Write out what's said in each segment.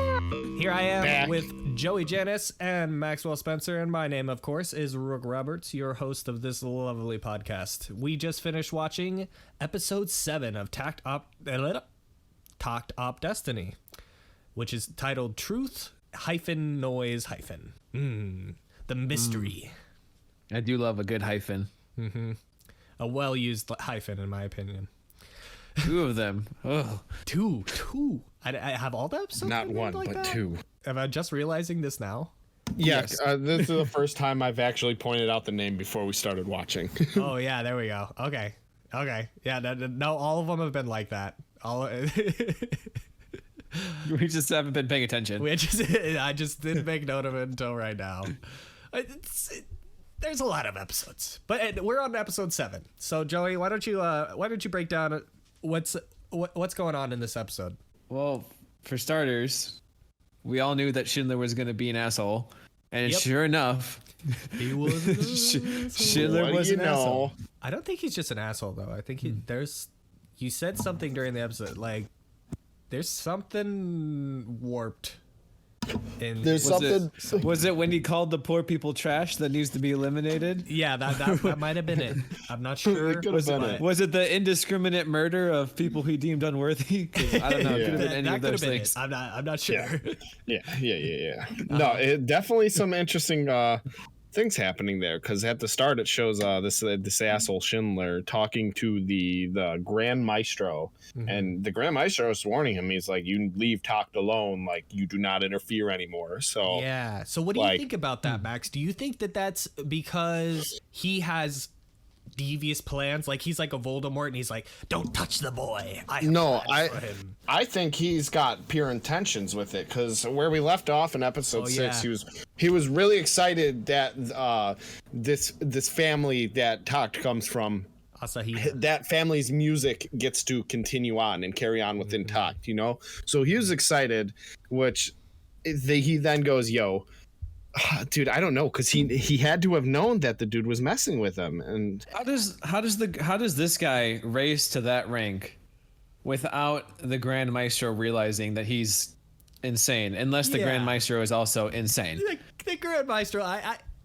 Here I am Back. with Joey Janis and Maxwell Spencer, and my name, of course, is Rook Roberts, your host of this lovely podcast. We just finished watching episode 7 of TAKT Op Destiny, which is titled Truth Noise The Mystery. I do love a good hyphen. A well-used hyphen, in my opinion. 2 of them. Oh, Two. I have all the episodes. Not one, like but that? 2. Am I just realizing this now? Yeah, Yes. this is the first time I've actually pointed out the name before we started watching. Oh yeah, there we go. Okay. Yeah, no, all of them have been like that. we just haven't been paying attention. I just didn't make note of it until right now. There's a lot of episodes, but we're on episode 7. So Joey, why don't you break down what's going on in this episode? Well, for starters, we all knew that Schindler was going to be an asshole, and Yep. Sure enough, He was Schindler What do was you an know? asshole. I don't think he's just an asshole though. I think you said something during the episode like there's something warped in There's something. Was it when he called the poor people trash that needs to be eliminated? Yeah, that might have been it. I'm not sure. It could have been but it. Was it the indiscriminate murder of people he deemed unworthy? 'Cause I don't know. It Yeah. could have been That any of could have those been things. it. I'm not sure. Yeah. No, definitely some interesting things happening there. Because at the start, it shows this asshole Schindler talking to the Grand Maestro, and the Grand Maestro is warning him. He's like, "You leave TAKT alone. Like, you do not interfere anymore." So Yeah. So what do you like- think about that, Max? Do you think that that's because he has devious plans? Like he's like a Voldemort, and he's like, "Don't touch the boy." I have No, plans for him. I think he's got pure intentions with it, because where we left off in episode 6, yeah. he was really excited that this family that TAKT comes from, Asahi. that family's music gets to continue on and carry on within TAKT, you know? So he was excited, which he then goes, "Yo, dude, I don't know," because he had to have known that the dude was messing with him. And How does this guy raise to that rank without the Grand Maestro realizing that he's insane? Unless the Grand Yeah. Maestro is also insane. The Grand Maestro,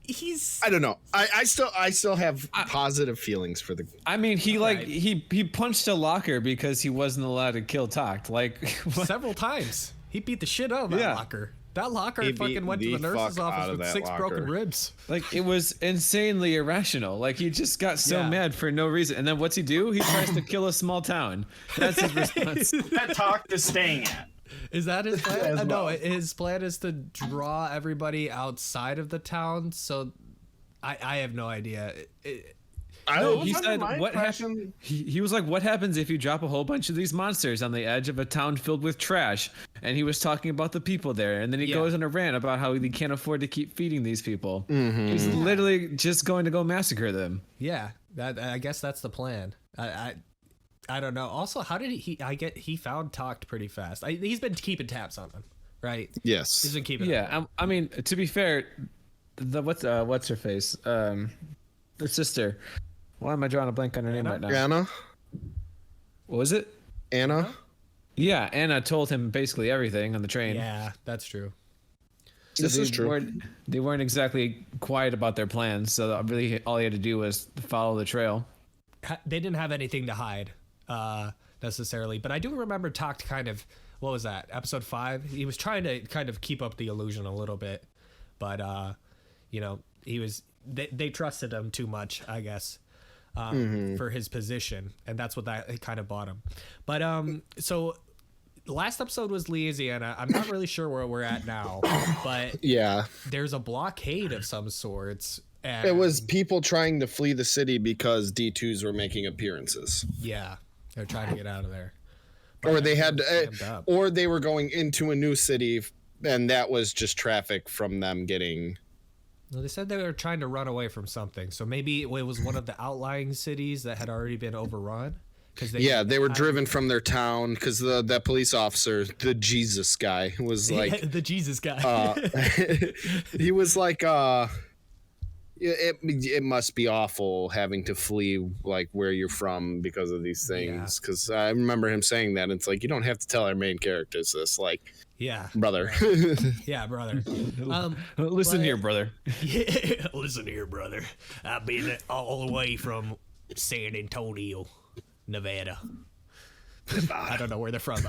he's I don't know. I still have positive feelings for the. I mean, Right. he punched a locker because he wasn't allowed to kill TAKT. Like, what? several times. He beat the shit out of that Yeah. locker. That locker He fucking beat went to the the nurse's fuck out office of with that 6 broken locker. ribs. Like, it was insanely irrational. Like, he just got so Yeah. mad for no reason. And then what's he do? He tries to kill a small town. That's his response. That TAKT is staying at. Is that his plan? As No, well. his plan is to draw everybody outside of the town. So I have no idea. No, was he under said, my what impression- happened? He was like, what happens if you drop a whole bunch of these monsters on the edge of a town filled with trash? And he was talking about the people there. And then he Yeah. goes on a rant about how he can't afford to keep feeding these people. Mm-hmm. He's literally just going to go massacre them. Yeah, I guess that's the plan. I don't know. Also, how did he found TAKT pretty fast? He's been keeping tabs on him, right? He's Yes. been keeping. Yeah, I mean, to be fair, what's her face? The sister. Why am I drawing a blank on her name right now? Anna. What was it? Anna. Yeah, Anna told him basically everything on the train. Yeah, that's true. So This is they true. They weren't exactly quiet about their plans, so really all he had to do was follow the trail. They didn't have anything to hide necessarily, but I do remember TAKT kind of. What was that? Episode 5. He was trying to kind of keep up the illusion a little bit, but he was. They trusted him too much, I guess. For his position, and that's what that kind of bought him. But so the last episode was Louisiana. I'm not really sure where we're at now, but Yeah. there's a blockade of some sorts. And It was people trying to flee the city because D2s were making appearances. yeah, they're trying to get out of there. Or they had jammed up. or they were going into a new city, and that was just traffic from them getting. Well, they said they were trying to run away from something, so maybe it was one of the outlying cities that had already been overrun. They were driven from their town because that police officer, the Jesus guy, was like the Jesus guy. he was like it must be awful having to flee like where you're from because of these things, because I remember him saying that. It's like, you don't have to tell our main characters this. Like, Yeah, brother. yeah, brother. Listen but- here, brother. Yeah, listen here, brother. I've been all the way from San Antonio, Nevada. I don't know where they're from.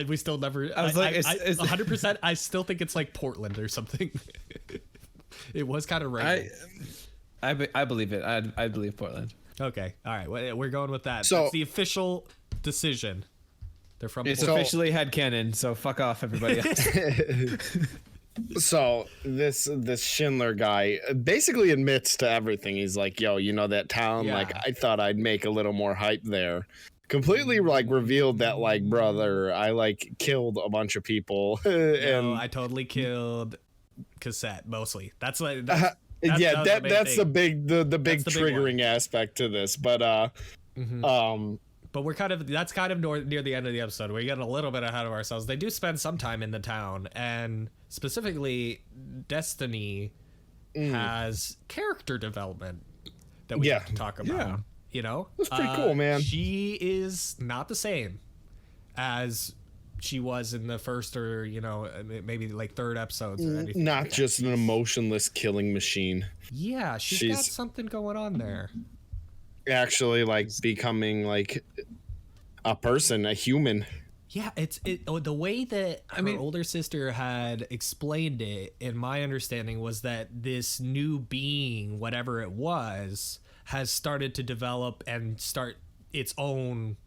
We still never. I was like, it's 100%. I still think it's like Portland or something. It was kind of right. I believe it. I believe Portland. Okay, all right. We're going with that. So- That's the official decision. They're from. It's Portland. officially headcanon, so fuck off, everybody else. So this Schindler guy basically admits to everything. He's like, yo, you know that town? Yeah. Like, I thought I'd make a little more hype there. Completely like revealed that like, brother, I like killed a bunch of people. No, and I totally killed Cassette mostly. That's like. yeah, that was that's the thing. big the big That's the big triggering aspect to this. But But that's kind of near the end of the episode. We're getting a little bit ahead of ourselves. They do spend some time in the town, and specifically, Destiny has character development that we Yeah. have to talk about. Yeah. You know, That's pretty cool, man. She is not the same as she was in the first or maybe like third episodes or anything. not just an emotionless killing machine. Yeah, she's got something going on there. Actually, like becoming like a person, a human. Yeah, the way that her older sister had explained it, in my understanding, was that this new being, whatever it was, has started to develop and start its own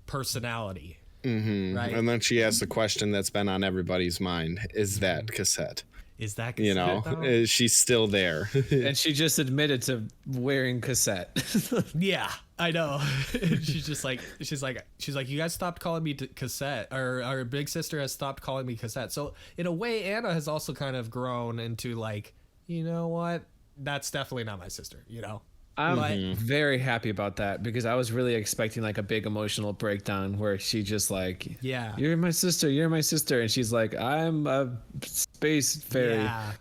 personality. Mm-hmm. Right? And then she asks the question that's been on everybody's mind: is that Cassette? Is that You know, though? is she still there? And she just admitted to wearing cassette. Yeah, I know. she's like, you guys stopped calling me Cassette, or our big sister has stopped calling me Cassette. So in a way, Anna has also kind of grown into like, you know what? That's definitely not my sister. You know. I'm very happy about that because I was really expecting like a big emotional breakdown where she just like, Yeah. you're my sister, and she's like, I'm a space fairy. Yeah.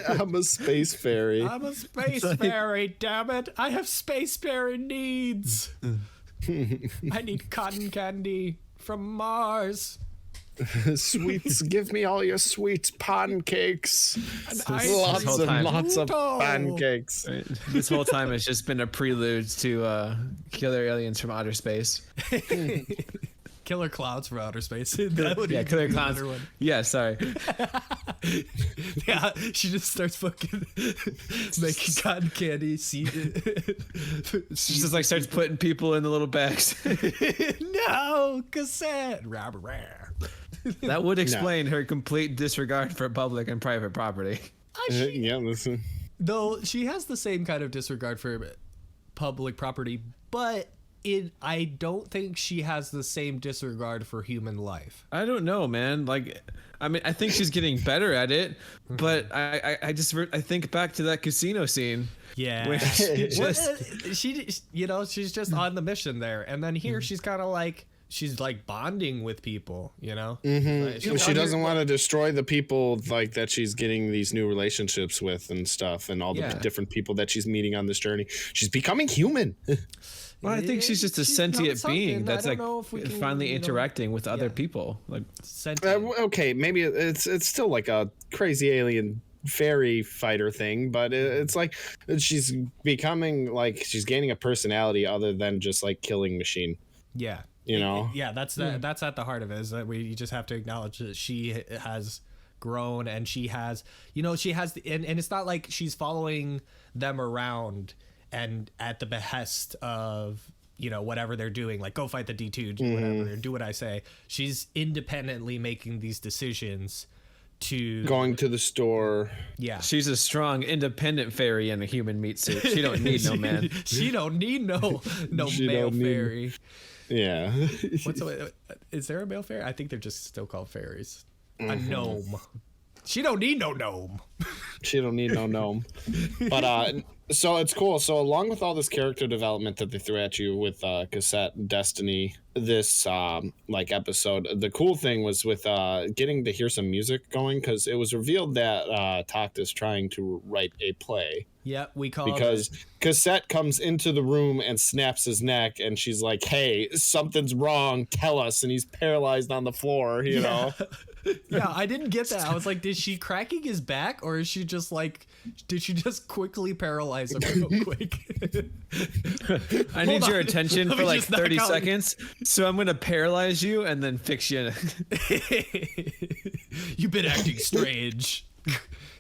I'm a space fairy. I'm a space fairy, damn it. I have space fairy needs. I need cotton candy from Mars. Sweets, give me all your sweets, pancakes. ice Lots whole and time. lots of Pluto. pancakes. Right? This whole time it's just been a prelude to killer aliens from outer space. Killer clouds from outer space. That would Yeah, be killer the clowns. better one. Yeah, sorry. Yeah, she just starts fucking making cotton candy. She just like starts putting people in the little bags. No, Cassette. Rah, rah, rah. That would explain her complete disregard for public and private property. Yeah, listen. Though she has the same kind of disregard for public property, but I don't think she has the same disregard for human life. I don't know, man. Like, I mean, I think she's getting better at it, but I think back to that casino scene. Yeah, Where she she's just on the mission there, and then here she's kind of like bonding with people, you know. Mm-hmm. She doesn't want to destroy the people like that she's getting these new relationships with and stuff, and all the Yeah. different people that she's meeting on this journey. She's becoming human. Well, I think she's just a She's sentient not being something. that's I like don't know if we can, finally interacting with other yeah. people. Like, Sentient. Okay, maybe it's still like a crazy alien fairy fighter thing, but it's like she's becoming like she's gaining a personality other than just like killing machine. Yeah. You know? Yeah, that's at the heart of it, is that you just have to acknowledge that she has grown, and she has and it's not like she's following them around and at the behest of whatever they're doing, like go fight the D2, do whatever, do what I say. She's independently making these decisions to Going to the store. yeah. she's a strong, independent fairy in a human meat suit. She don't need no man. She don't need no She male don't need- fairy. Yeah. Is there a male fairy? I think they're just still called fairies. A gnome. She don't need no gnome. She don't need no gnome. But so it's cool. So along with all this character development that they threw at you with Cassette and Destiny, this like episode, the cool thing was with getting to hear some music going, because it was revealed that TAKT is trying to write a play. Yeah, we call Because Cassette comes into the room and snaps his neck, and she's like, "Hey, something's wrong. Tell us." And he's paralyzed on the floor, you know. Yeah, I didn't get that. I was like, did she cracking his back, or is she just like, did she just quickly paralyze him real quick? I need your on. attention Let for me like just knock 30 out- seconds, so I'm gonna paralyze you and then fix you. You've been acting strange.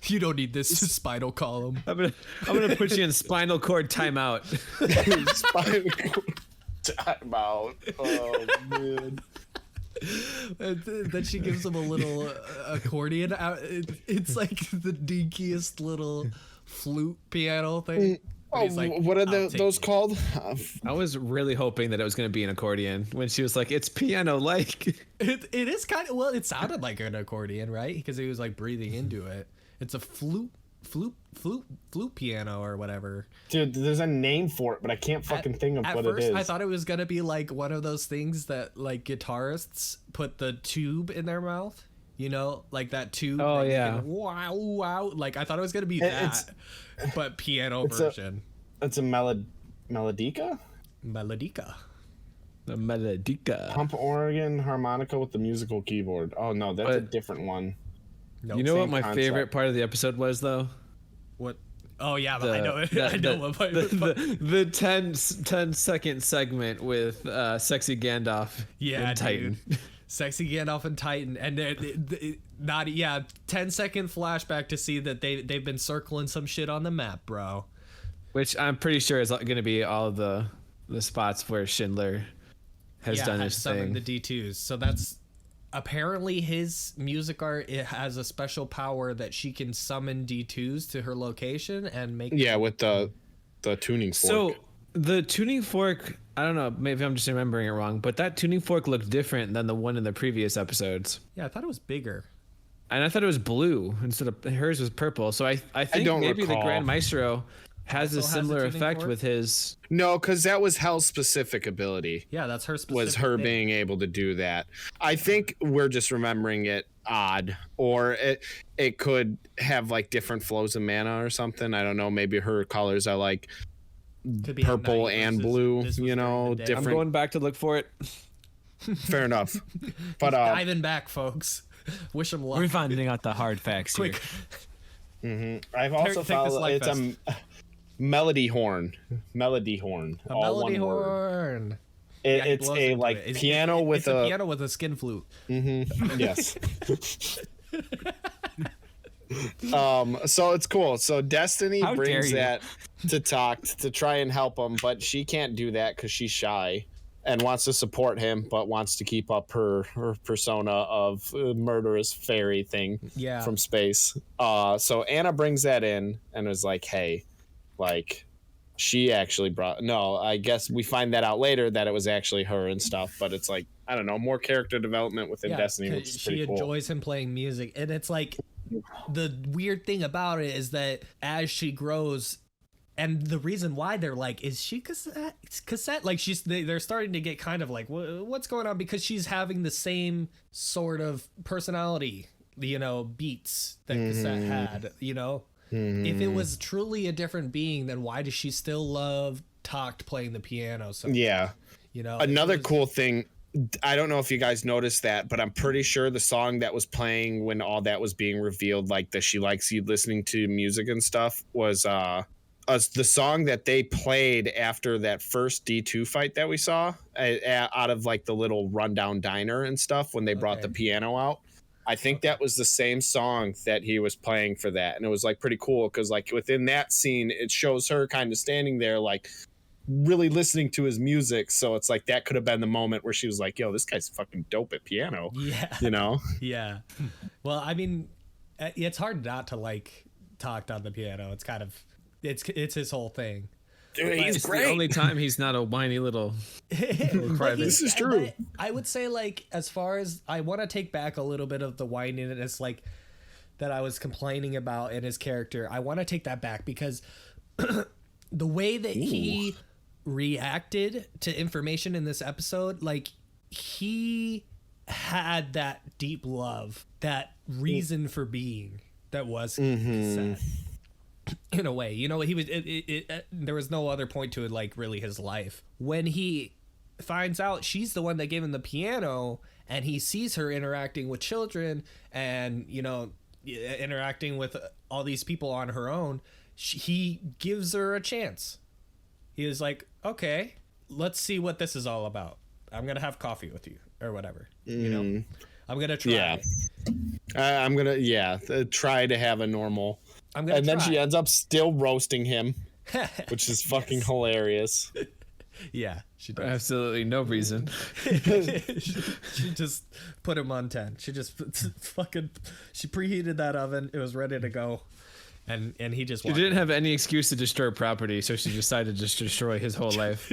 You don't need this spinal column. I'm gonna put you in spinal cord timeout. Spinal cord timeout. Oh man. And then she gives him a little accordion. It's like the dinkiest little flute piano thing. Oh, He's like, what are "I'll take those it." called? I was really hoping that it was gonna be an accordion when she was like, "It's piano-like." It is kind of, well, it sounded like an accordion, right? Because he was like breathing into it. It's a flute piano or whatever. Dude, there's a name for it, but I can't fucking think of what it is. I thought it was gonna be like one of those things that like guitarists put the tube in their mouth. You know, like that tube. Oh, that you yeah. can wow, wow. Like I thought it was gonna be It's- that, but piano it's version. It's a melodica? Melodica. The melodica. Pump organ harmonica with the musical keyboard. Oh no, that's a But- different one. No, You know what Same my concept. favorite part of the episode was, though? what? Oh yeah, I know. I know what. The 10-second segment with sexy Gandalf Yeah, and Titan. dude. Sexy Gandalf and Titan, and not 10-second flashback to see that they've been circling some shit on the map, bro. Which I'm pretty sure is going to be all of the spots where Schindler has done his summoned thing. the D2s. So that's apparently his music art. It has a special power that she can summon D2s to her location and make. Yeah, with the tuning fork. So the tuning fork, I don't know, maybe I'm just remembering it wrong, but that tuning fork looked different than the one in the previous episodes. Yeah, I thought it was bigger. And I thought it was blue instead of hers was purple. So I think don't maybe recall. the Grand Maestro has a Also has a similar tuning effect fork? with his. No, because that was Hell's specific ability. Yeah, that's her specific. Was her thing. being able to do that. I think we're just remembering it odd, or it could have like different flows of mana or something. I don't know. Maybe her colors are like Could be at purple night and versus blue, this was you during know, the day. I'm different. going back to look for it. Fair enough. But Diving back, folks. Wish him luck. We're finding out the hard facts Quick. here. I've also take this found life it's vest. a melody horn. Melody horn. A all melody one word. horn. It, Yeah, he it's blows a into like it. piano with it's a piano with a skin flute. Yes. So it's cool. So Destiny How dare brings you. that to TAKT to try and help him, but she can't do that because she's shy and wants to support him, but wants to keep up her persona of murderous fairy thing Yeah. from space. So Anna brings that in and is like, hey, like she actually brought, no, I guess we find that out later that it was actually her and stuff, but it's like, I don't know, more character development within Destiny, 'cause which is she pretty cool. enjoys him playing music, and it's like the weird thing about it is that as she grows, and the reason why they're like, is she cassette? Like they're starting to get kind of like, what's going on? Because she's having the same sort of personality, you know, beats that cassette had, you know. If it was truly a different being, then why does she still love TAKT playing the piano? So Yeah. you know, Another it was- cool thing, I don't know if you guys noticed that, but I'm pretty sure the song that was playing when all that was being revealed, like that she likes you listening to music and stuff, was the song that they played after that first D2 fight that we saw out of like the little rundown diner and stuff when they brought the piano out. I think that was the same song that he was playing for that. And it was like pretty cool because like within that scene, it shows her kind of standing there like really listening to his music. So it's like that could have been the moment where she was like, yo, this guy's fucking dope at piano. Yeah. You know? Yeah. Well, I mean, it's hard not to like TAKT on the piano. It's kind of it's his whole thing. Dude, It's he's the great. only time he's not a whiny little. But This is true. but I would say like as far as I want to take back a little bit of the whininess like that I was complaining about in his character. I want to take that back because the way that he reacted to information in this episode, like he had that deep love, that reason for being that was cassette. In a way, you know, he was there was no other point to it, like really his life when he finds out she's the one that gave him the piano, and he sees her interacting with children and, you know, interacting with all these people on her own. He gives her a chance. He is like, okay, let's see what this is all about. I'm gonna have coffee with you or whatever. You know, I'm gonna try. Yeah. I'm gonna try to have a normal. Then she ends up still roasting him, which is fucking hilarious. Yeah, she does. Absolutely no reason. She just put him on 10. She just she preheated that oven. It was ready to go. And he just She didn't have any excuse to destroy property, so she decided to just destroy his whole life.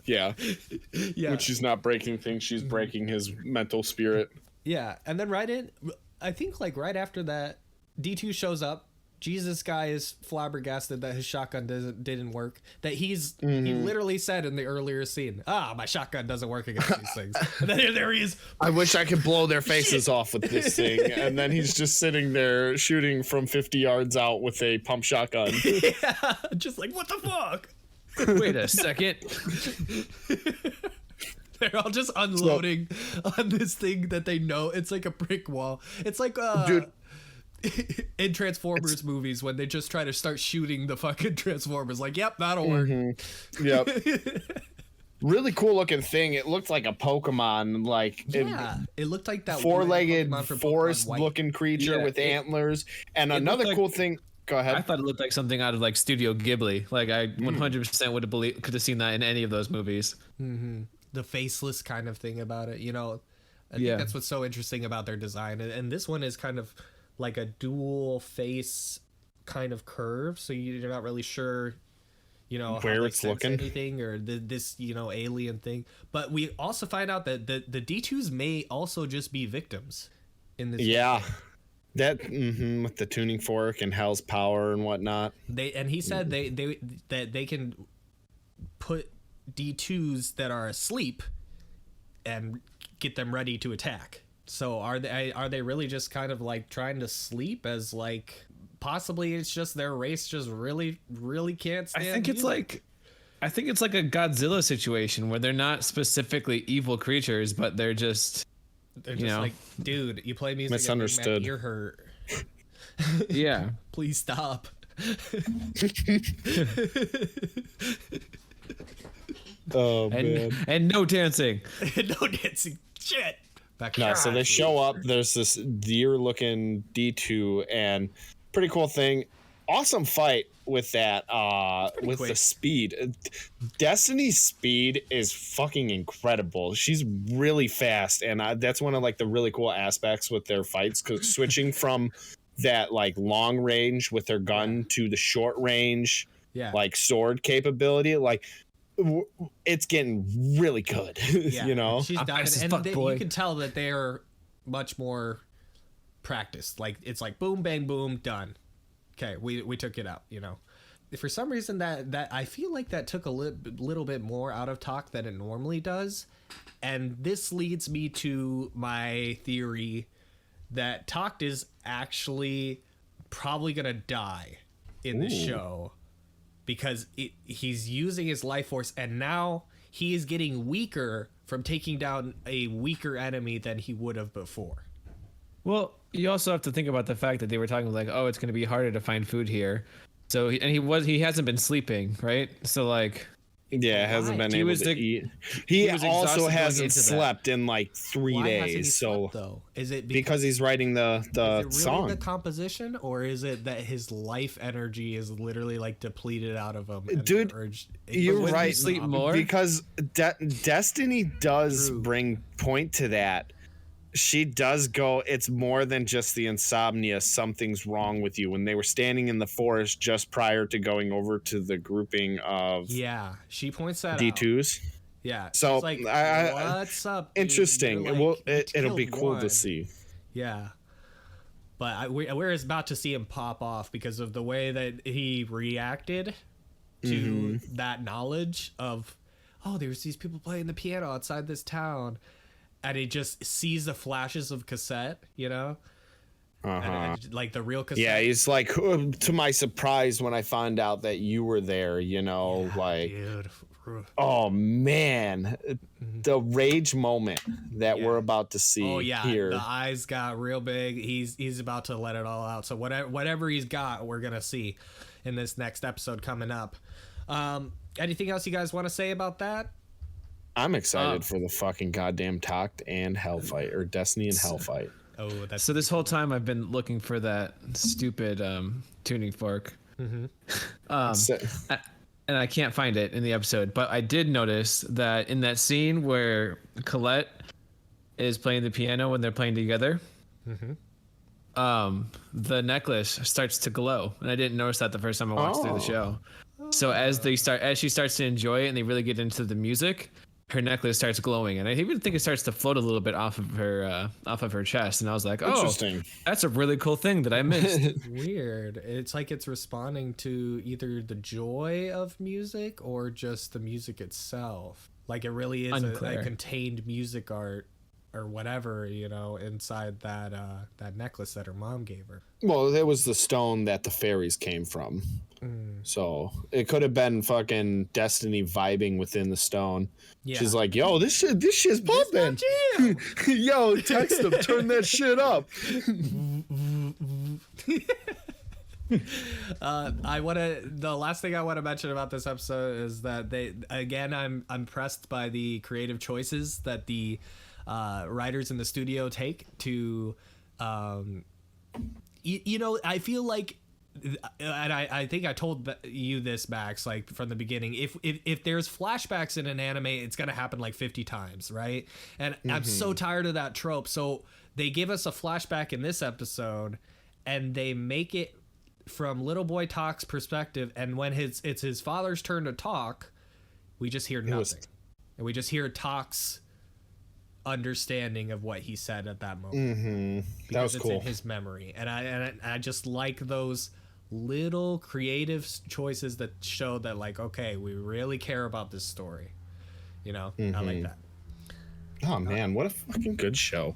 Yeah. Yeah. When she's not breaking things, she's breaking his mental spirit. Yeah, and then I think like right after that, D2 shows up. Jesus guy is flabbergasted that his shotgun didn't work. That he literally said in the earlier scene, my shotgun doesn't work against these things. And then there he is. I wish I could blow their faces off with this thing. And then he's just sitting there shooting from 50 yards out with a pump shotgun. Yeah, just like, what the fuck? Wait a second. They're all just unloading on this thing that they know. It's like a brick wall. It's like Dude. In Transformers movies when they just try to start shooting the fucking Transformers. Like, yep, that'll work. Yep. Really cool looking thing. It looked like a Pokemon, like It looked like that four-legged Pokemon from Pokemon forest White. looking creature with antlers. And it another looked like- cool thing. Go ahead. I thought it looked like something out of like Studio Ghibli. Like I 100% could have seen that in any of those movies. The faceless kind of thing about it, you know. I Yeah. think that's what's so interesting about their design. And this one is kind of like a dual face kind of curve, so you're not really sure, you know, Where how they it's sense looking. anything or this, you know, alien thing. But we also find out that the D2s may also just be victims in this. Yeah. That with the tuning fork and Hell's power and whatnot. He said that they can put D2s that are asleep and get them ready to attack. So are they really just kind of like trying to sleep as like possibly it's just their race just really can't stand? I think it's like a Godzilla situation where they're not specifically evil creatures, but they're just like, dude, you play music, Misunderstood. And make my ear hurt. yeah. Please stop. Oh man. And no dancing. No dancing. Shit. No, so they show up. There's this deer-looking D2, and pretty cool thing. Awesome fight with that. With quick. the speed. Destiny's speed is fucking incredible. She's really fast, and that's one of like the really cool aspects with their fights. Because switching from that like long range with her gun to the short range, like sword capability, like. It's getting really good, you know. She's diving, as and fuck, boy. you can tell that they're much more practiced. Like it's like boom, bang, boom, done. Okay, we took it out. You know, for some reason that I feel like that took a little bit more out of TAKT than it normally does, and this leads me to my theory that TAKT is actually probably gonna die in this show. Because he's using his life force, and now he is getting weaker from taking down a weaker enemy than he would have before. Well, you also have to think about the fact that they were talking like, oh, it's going to be harder to find food here. So he hasn't been sleeping, right? So like, yeah, hasn't been able to eat. He was also exhausted going hasn't into that. slept in like 3 Why hasn't he days. slept, So though, is it because he's writing the is it really song. the composition, or is it that his life energy is literally like depleted out of him? And Dude, you're wouldn't he right. sleep more? Because Destiny does True. bring point to that. She does go, it's more than just the insomnia. Something's wrong with you. When they were standing in the forest just prior to going over to the grouping of she points that out. D2s. Yeah. So, she's like, what's up? Dude? Interesting. You're like, It'll be killed cool one. to see. Yeah. But we're about to see him pop off because of the way that he reacted to that knowledge of, oh, there's these people playing the piano outside this town. And he just sees the flashes of cassette, you know? And, like the real cassette. Yeah, he's like, to my surprise, when I found out that you were there, you know, like, Dude, Oh man, the rage moment that we're about to see. Oh yeah, here. the eyes got real big. He's about to let it all out. So whatever he's got, we're gonna see in this next episode coming up. Anything else you guys want to say about that? I'm excited for the fucking goddamn TAKT and Hell fight, or Destiny and Hell fight. Oh, that's So this whole time I've been looking for that stupid tuning fork. And I can't find it in the episode, but I did notice that in that scene where Colette is playing the piano when they're playing together, the necklace starts to glow, and I didn't notice that the first time I watched through the show. So as she starts to enjoy it and they really get into the music, her necklace starts glowing, and I even think it starts to float a little bit off of her chest. And I was like, "Oh, Interesting. That's a really cool thing that I missed." weird. It's like it's responding to either the joy of music or just the music itself. Like it really is a Unclear. contained music art or whatever, inside that necklace that her mom gave her. Well, it was the stone that the fairies came from. So it could have been fucking Destiny vibing within the stone. Yeah. She's like, "Yo, this shit's pumping." Yo, text them, turn that shit up. The last thing I want to mention about this episode is that I'm impressed by the creative choices that the writers in the studio take to, I feel like, and I think I told you this, Max, like from the beginning, if there's flashbacks in an anime, it's going to happen like 50 times, right? And I'm so tired of that trope. So they give us a flashback in this episode and they make it from little boy Talk's perspective, and when it's his father's turn to talk, we just hear nothing. And we just hear Talk's understanding of what he said at that moment. Because That was it's cool. in his memory. And I just like those little creative choices that show that, like, okay, we really care about this story. I like that. Oh man, what a fucking good show.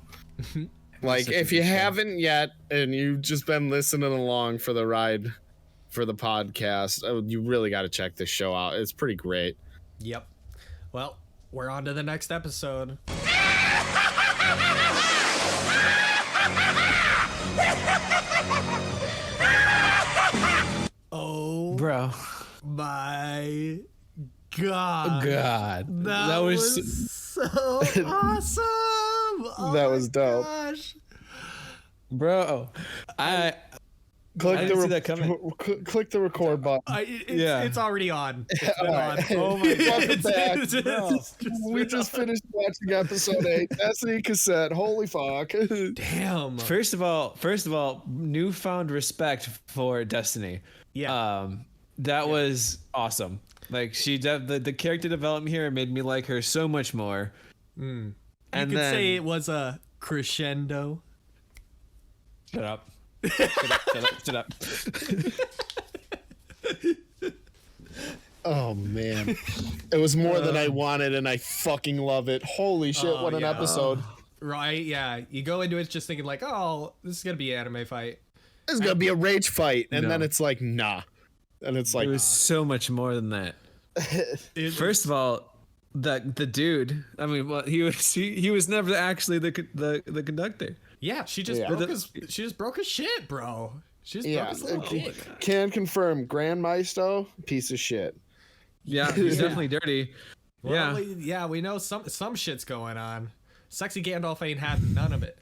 Like, if you haven't yet and you've just been listening along for the ride for the podcast, you really got to check this show out. It's pretty great. Yep. Well, we're on to the next episode. Oh, Bro. my God. God. That was so awesome. Oh That my was dope. Gosh. Bro. I Click didn't see that coming. click the record button. It's already on. It's been on. Alright. Oh my God. Welcome back. It's We just finished watching episode 8, Destiny cassette. Holy fuck. damn. First of all, newfound respect for Destiny. Yeah. That was awesome. Like the character development here made me like her so much more. You And could then say it was a crescendo. shut up. Shut up. Oh man. It was more than I wanted, and I fucking love it. Holy shit, what an yeah. episode. Right? Yeah. You go into it just thinking like, oh, this is gonna be an anime fight. This is gonna be a rage fight, and No. then it's like, nah. And it's like, It was so much more than that. First of all, the dude. I mean, well, he was never actually the conductor. Yeah, she just broke his shit, bro. She just yeah, broke his little dick. can confirm, Grand Maestro, piece of shit. Yeah, he's definitely dirty. Well, yeah, we know some shit's going on. Sexy Gandalf ain't had none of it.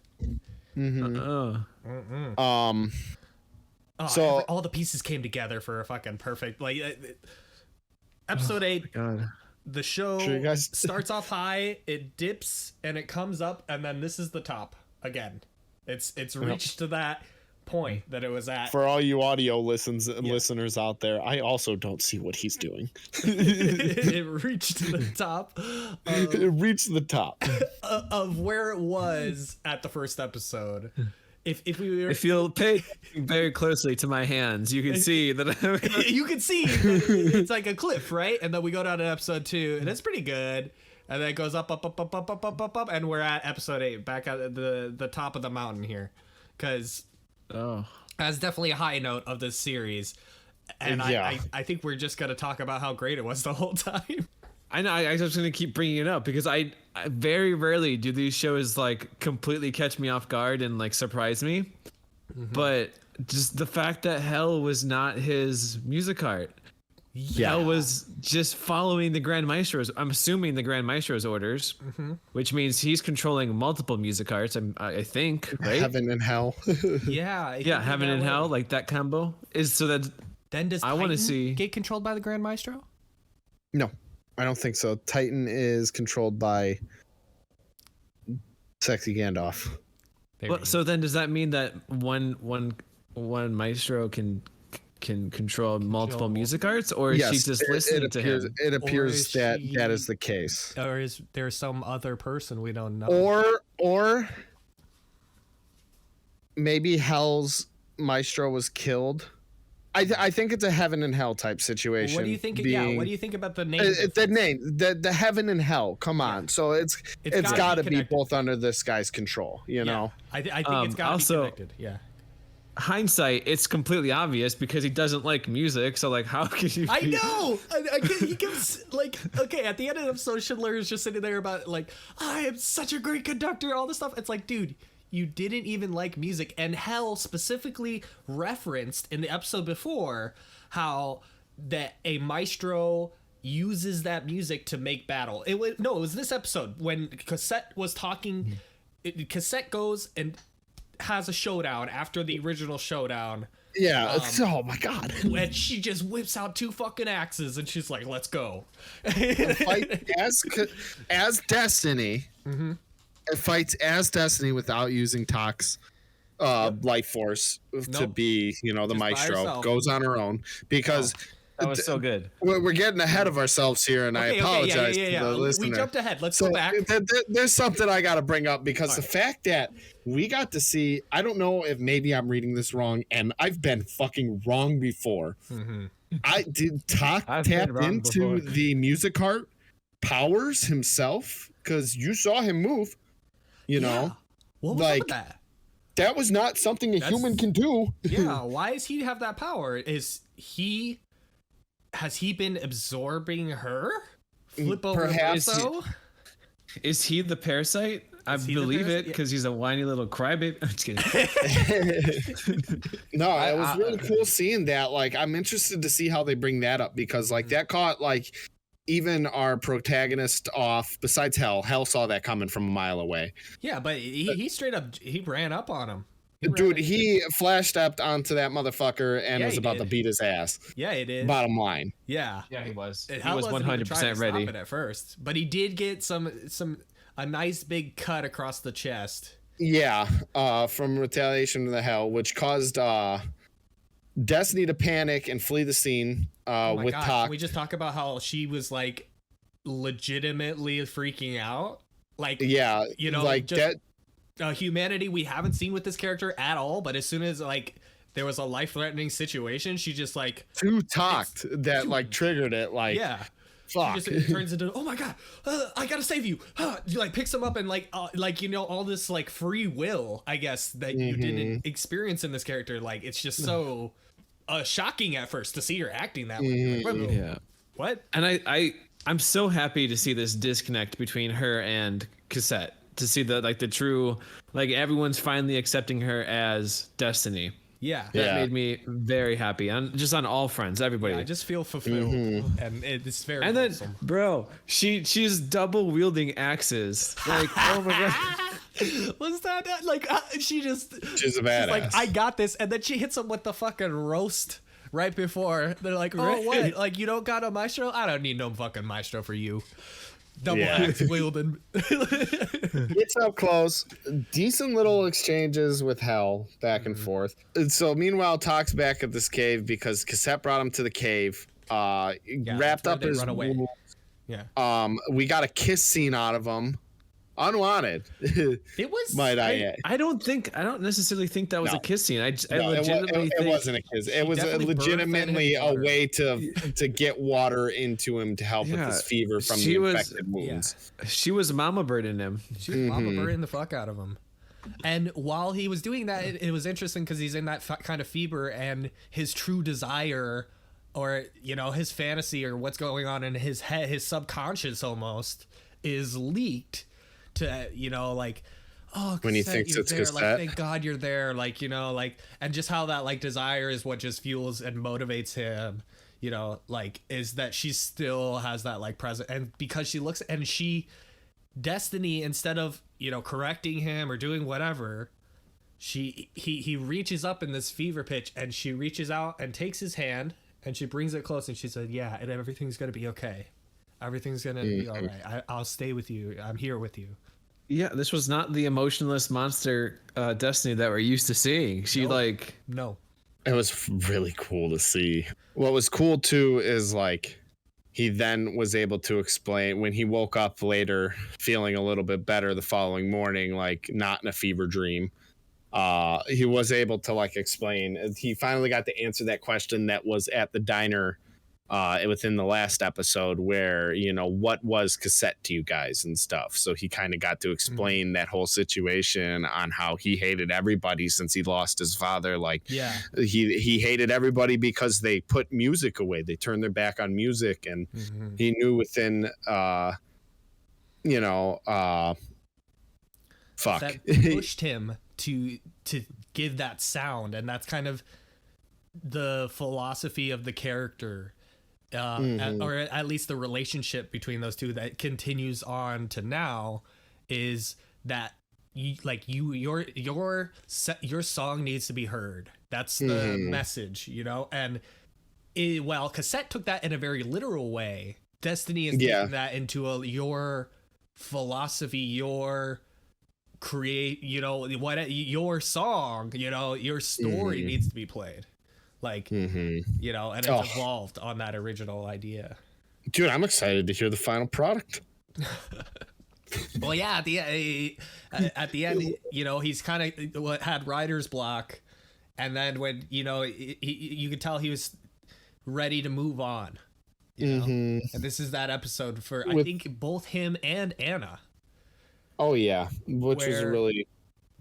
Oh, So- all the pieces came together for a fucking perfect episode 8. God. The show Sure you guys- starts off high, it dips, and it comes up, and then this is the top again. It's reached to that point that it was at. For all you audio listeners out there, I also don't see what he's doing. It reached to the top It reached the top. of where it was at the first episode. If we were, If you'll pay very closely to my hands, you can see that you can see that it's like a cliff, right? And then we go down to episode 2, and it's pretty good. And then it goes up, and we're at episode 8, back at the top of the mountain here, because that's definitely a high note of this series. And Yeah. I think we're just gonna talk about how great it was the whole time. I know. I was just gonna keep bringing it up because I very rarely do these shows like completely catch me off guard and like surprise me. But just the fact that Hell was not his music art. Hell was just following the Grand Maestro's. I'm assuming the Grand Maestro's orders, which means he's controlling multiple music arts. I think, right? Heaven and Hell. Yeah. Yeah, Heaven and Hell, like that combo is so that. Then does I want to Titan see get controlled by the Grand Maestro? No, I don't think so. Titan is controlled by Sexy Gandalf. Well, so then does that mean that one maestro can control multiple music arts, or is she just listening to him? It appears that she- that is the case. Or is there some other person we don't know? Or maybe Hell's maestro was killed. I think it's a Heaven and Hell type situation. What do you think? What do you think about the name? The Heaven and Hell. Come on, so it's got to be connected. both under this guy's control. You know. I think it's got to also- be connected. Yeah. Hindsight, it's completely obvious because he doesn't like music. So like, how could you? I know. He gives like okay. At the end of the episode, Schindler is just sitting there about like I am such a great conductor, all this stuff. It's like, dude, you didn't even like music, and Hell specifically referenced in the episode before how that a maestro uses that music to make battle. It was this episode when Cassette was talking. Cassette goes and has a showdown after the original showdown. Yeah. Oh my God. And she just whips out 2 fucking axes and she's like, let's go. Fight as Destiny. It fights as Destiny without using TAKT's life force to be, the Just by maestro. herself. Goes on her own because That was so good. we're getting ahead of ourselves here, and I apologize to the listener. We jumped ahead. Let's So go back. there's something I got to bring up because the fact that we got to see, I don't know if maybe I'm reading this wrong, and I've been fucking wrong before. I did I've tap been wrong into before. the music art powers himself because you saw him move. What was up with that? That was not something a human can do. Yeah, why does he have that power? Has he been absorbing her? Flip over Perhaps. so? Is he the parasite? I he the believe parasite? it because he's a whiny little crybaby. I'm just kidding. No, it was really cool seeing that. Like, I'm interested to see how they bring that up because, like, that caught like even our protagonist off. Besides Hell saw that coming from a mile away. Yeah, but he straight up he ran up on him. Dude, he flash stepped onto that motherfucker and Yeah, was he about did. to beat his ass. Yeah, it is. Bottom line. Yeah. Yeah, he was. He He was wasn't even trying to 100% stop ready. it at first, but he did get a nice big cut across the chest. Yeah, from retaliation to the Hell, which caused Destiny to panic and flee the scene Oh my with God, TAKT. can we just talk about how she was like legitimately freaking out? Like, Yeah, like just that. humanity we haven't seen with this character at all. But as soon as like there was a life-threatening situation, she just like To TAKT that like triggered it. Like, yeah. fuck. She just turns into, oh my God, I gotta save you. She like picks him up and like all this like free will, I guess, that you didn't experience in this character. Like it's just so shocking at first to see her acting that way. Like, Yeah. what? And I'm so happy to see this disconnect between her and Cassette. To see the true, like everyone's finally accepting her as Destiny. Yeah. That Yeah. made me very happy. Just on all fronts, everybody. I just feel fulfilled, and it's very And then, wholesome. bro, she's double wielding axes. Like, oh my God. Was that like she just? She's a badass. Like, I got this, and then she hits him with the fucking roast right before. They're like, oh Right. what? Like you don't got a maestro? I don't need no fucking maestro for you. Double Yeah. axe wielding. Gets up close, decent little exchanges with Hell back and forth. And so meanwhile, TAKT's back at this cave because Cassette brought him to the cave. Wrapped that's where up they his run away. wounds. Yeah. We got a kiss scene out of him, unwanted. It was. Might I add. I don't necessarily think that was No. a kiss scene. I No, legitimately it think wasn't a kiss. It was definitely legitimately birthed a him way to get water into him to help with Yeah, his fever from she the was- infected wounds. she was mama birding him. She was mama birding the fuck out of him. And while he was doing that, it was interesting because he's in that kind of fever, and his true desire or you know, his fantasy or what's going on in his head, his subconscious almost is leaked to, you know, like, oh, When he Cassette, thinks you're it's there. Like, Cassette. thank God you're there. Like, you know, like, and just how that like desire is what just fuels and motivates him, you know, like, is that she still has that like present, and because she looks, and Destiny, instead of, you know, correcting him or doing whatever, he reaches up in this fever pitch, and she reaches out and takes his hand, and she brings it close, and she said, yeah, and everything's gonna be okay. Everything's gonna be all right. I'll stay with you. I'm here with you. Yeah, this was not the emotionless monster Destiny that we're used to seeing. She No. It was really cool to see. What was cool too is like he then was able to explain when he woke up later feeling a little bit better the following morning, like not in a fever dream. He was able to like explain. He finally got to answer that question that was at the diner within the last episode, where, you know, what was Cassette to you guys and stuff. So he kind of got to explain that whole situation on how he hated everybody since he lost his father. Like, Yeah. he hated everybody because they put music away. They turned their back on music, and he knew within, you know, fuck. That pushed him to give that sound, and that's kind of the philosophy of the character, or at least the relationship between those two that continues on to now, is that your song needs to be heard. That's the message, you know. And while Cassette took that in a very literal way, Destiny is taking that into your philosophy, your create, you know, what your song, you know, your story needs to be played, like, you know, and it's evolved on that original idea. Dude, I'm excited to hear the final product. Well, yeah, at the end, you know, he's kind of had writer's block, and then when, you know, you could tell he was ready to move on, you know. And this is that episode for I think both him and Anna. Oh yeah, which was really,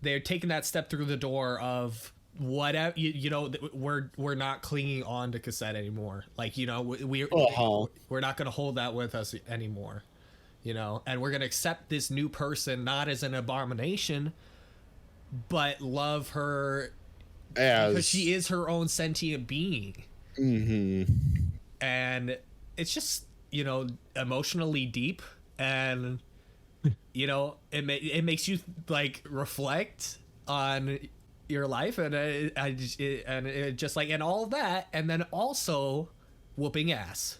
they're taking that step through the door of whatever, you know, we're not clinging on to Cassette anymore. Like, you know, we're not going to hold that with us anymore, you know, and we're going to accept this new person not as an abomination, but love her because she is her own sentient being. And it's just, you know, emotionally deep, and you know, it makes you like reflect on your life, and it just like, and all of that, and then also whooping ass.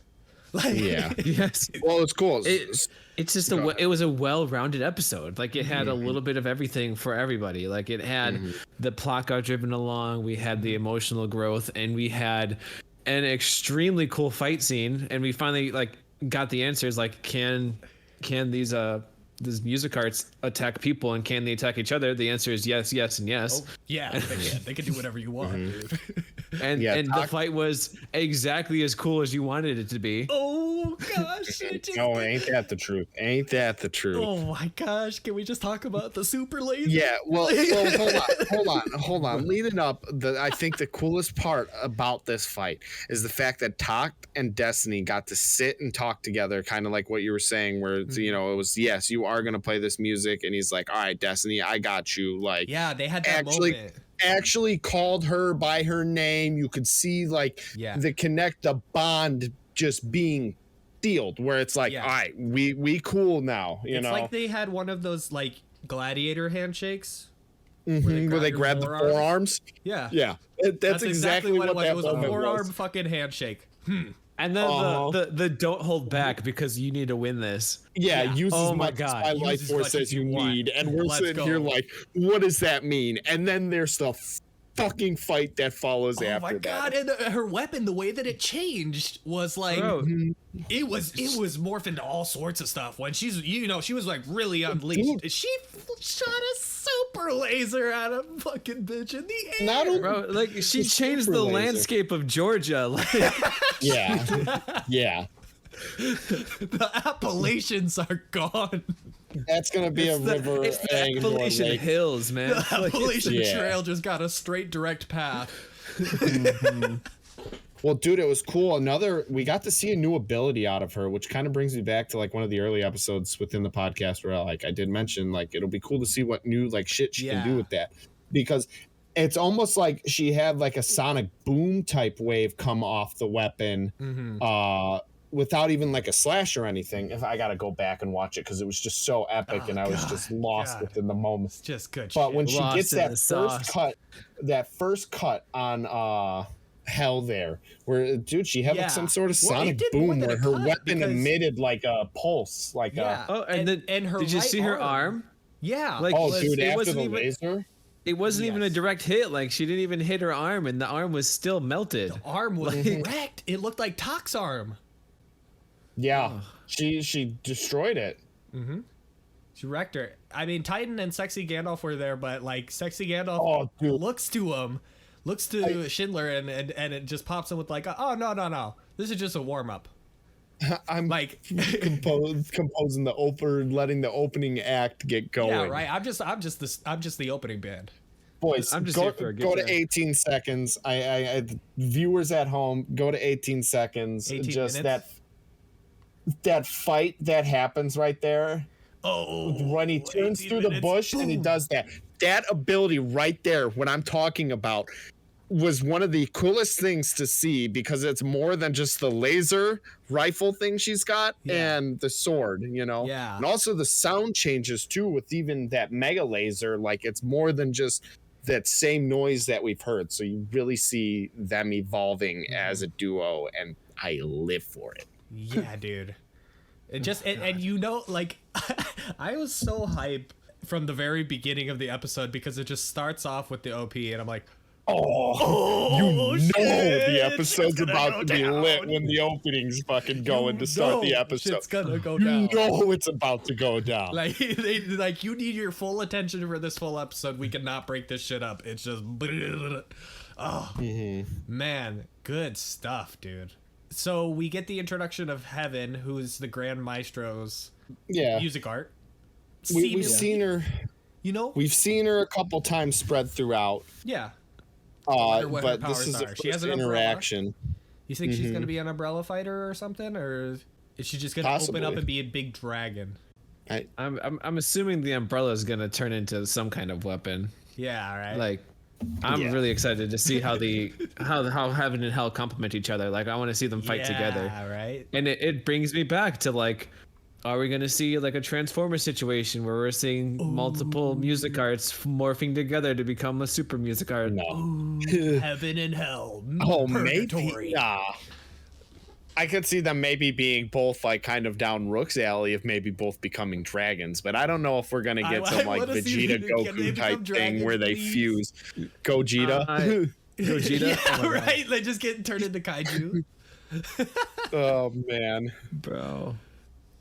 Like, yes. Well, it's cool. It's just it was a well-rounded episode. Like, it had a little bit of everything for everybody. Like, it had the plot got driven along, we had the emotional growth, and we had an extremely cool fight scene, and we finally like got the answers. Like, can these music arts attack people, and can they attack each other? The answer is yes, yes, and yes. Oh, yeah, they can do whatever you want, dude. And the fight was exactly as cool as you wanted it to be. Oh gosh, no, ain't that the truth? Ain't that the truth? Oh my gosh, can we just talk about the super laser? Yeah, well, hold on. Leading up, I think the coolest part about this fight is the fact that TAKT and Destiny got to sit and talk together, kind of like what you were saying, where it's, you know, it was, yes, you are gonna play this music, and he's like, all right, Destiny, I got you. Like, yeah, they had that moment. Actually called her by her name. You could see like the bond just being sealed, where it's like, all right, we cool now, you know. It's like they had one of those like gladiator handshakes where they grab the forearms. Yeah, that's exactly what it was. It was a forearm fucking handshake. And then the don't hold back because you need to win this. Yeah, use as much as my life force as you need. And we're sitting here like, what does that mean? And then there's the fucking fight that follows after that. Oh my god, and her weapon, the way that it changed was like, it was morphed into all sorts of stuff. When she's, you know, she was like really unleashed. She shot a super laser at a fucking bitch in the air. Bro, like, she changed the landscape of Georgia. Like, yeah. The Appalachians are gone. That's gonna be a river. It's the Appalachian Hills, man. The Appalachian Trail just got a straight, direct path. Well, dude, it was cool. We got to see a new ability out of her, which kind of brings me back to like one of the early episodes within the podcast where like I did mention like it'll be cool to see what new like shit she can do with that, because it's almost like she had like a sonic boom type wave come off the weapon, without even like a slash or anything. If I gotta go back and watch it because it was just so epic, and I was just lost within the moment. It's just good. But shit. when she gets Lost in that first cut on Hell there, where dude, she had like some sort of Well, it sonic did more boom than where a her cut weapon because- emitted like a pulse, like Yeah. Oh, and then her did you right see her arm? Yeah. Like, oh, it dude, after wasn't the even- laser. It wasn't even a Yes. direct hit. Like she didn't even hit her arm, and the arm was still melted. The arm was wrecked. It looked like Takt's arm. Yeah, she destroyed it. She wrecked her. I mean, Titan and Sexy Gandalf were there, but like Sexy Gandalf looks to Schindler, and it just pops in with like, oh no, this is just a warm up. I'm Like, composing letting the opening act get going. yeah, right. I'm just the opening band. Boys, I'm just go, here for a good go to time. 18 seconds. I viewers at home, go to 18 seconds. 18 just minutes? that fight that happens right there. Oh, When he turns 18 through the minutes, bush and he boom. does that ability right there, what I'm talking about, was one of the coolest things to see, because it's more than just the laser rifle thing she's got and the sword, you know? Yeah. And also the sound changes too with even that mega laser. Like it's more than just that same noise that we've heard. So you really see them evolving as a duo, and I live for it. Yeah, dude. It just and you know, like I was so hype from the very beginning of the episode because it just starts off with the OP, and I'm like, The episode's gonna about go to be down. lit when the opening's fucking going to start the episode. Shit's gonna go You down. know it's about to go down. Like like you need your full attention for this full episode. We cannot break this shit up. It's just oh man, good stuff, dude. So we get the introduction of Heaven, who's the Grand Maestro's Yeah, music art. we've Seemingly, seen her. you know, We've seen her a couple times spread throughout. yeah. wonder what her But this powers is the are. She has first an umbrella. interaction. You think she's gonna be an umbrella fighter or something, or is she just gonna open up Possibly. and be a big dragon? I'm assuming the umbrella is gonna turn into some kind of weapon. Yeah, all right. Like, I'm Yeah. really excited to see how how heaven and hell complement each other. Like, I want to see them fight together. Yeah, right. And it brings me back to like, are we gonna see like a Transformer situation where we're seeing multiple music arts morphing together to become a super music art? No. Heaven and hell. Oh, purgatory. maybe. Nah. I could see them maybe being both like kind of down Rook's alley of maybe both becoming dragons, but I don't know if we're gonna get I some like wanna see Vegeta can they Goku become type thing where they dragons, fuse Gogeta. Gogeta? Yeah, Oh my God. right. They just get turned into kaiju. Oh man. Bro.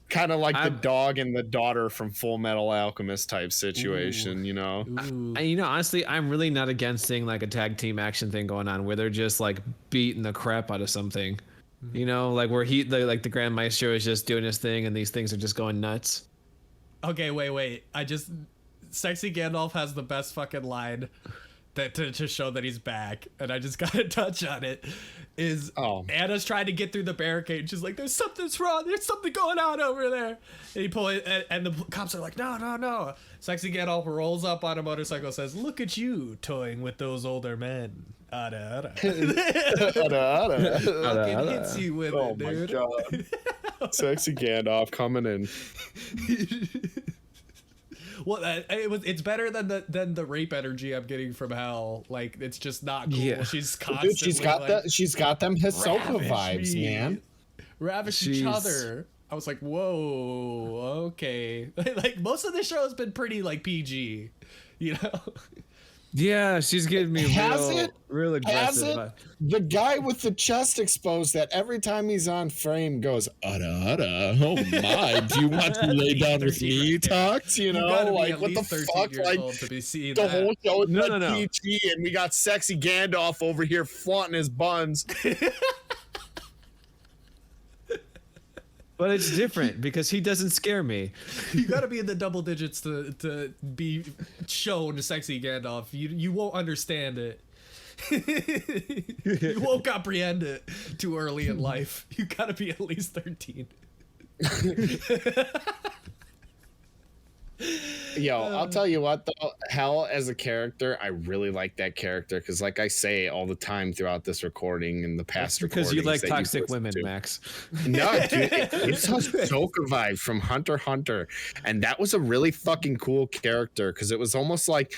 Kind of like the I'm- dog and the daughter from Full Metal Alchemist type situation, you know? Ooh. And, you know, honestly, I'm really not against seeing like a tag team action thing going on where they're just like beating the crap out of something. You know, like where the Grand Maestro is just doing his thing and these things are just going nuts. Okay, wait. Sexy Gandalf has the best fucking line that to show that he's back, and I just gotta touch on it. Is Anna's trying to get through the barricade, and she's like, "There's something's wrong. There's something going on over there." And he pull it, and the cops are like, "No." Sexy Gandalf rolls up on a motorcycle, says, "Look at you toying with those older men." Ada. Fucking hits you with Oh it, my dude. god. Sexy Gandalf coming in. Well, it's better than the rape energy I'm getting from Hell. Like, it's just not cool. Yeah. She's constantly Dude, she's got them Hisoka ravish vibes, me. man. Ravish each Jeez. other. I was like, whoa, okay. Like, most of the show has been pretty like PG, you know. Yeah, she's giving me Has real, it? real Has aggressive. it? The guy with the chest exposed that every time he's on frame goes, Ada. Oh my, do you want to lay down with 13 me, right there. Talks? You know, gotta be like at what the least 13 fuck? years Like old to be seeing the that. whole show is No, like no. PG, and we got sexy Gandalf over here flaunting his buns. But it's different because he doesn't scare me. You gotta be in the double digits to be shown sexy Gandalf. You won't understand it. You won't comprehend it too early in life. You gotta be at least 13. Yo, I'll tell you what though, Hell as a character, I really like that character because, like I say all the time throughout this recording and the past, Because you like recordings that toxic listen women, to. Max. No, dude, it's Ahsoka vibe from Hunter x Hunter, and that was a really fucking cool character because it was almost like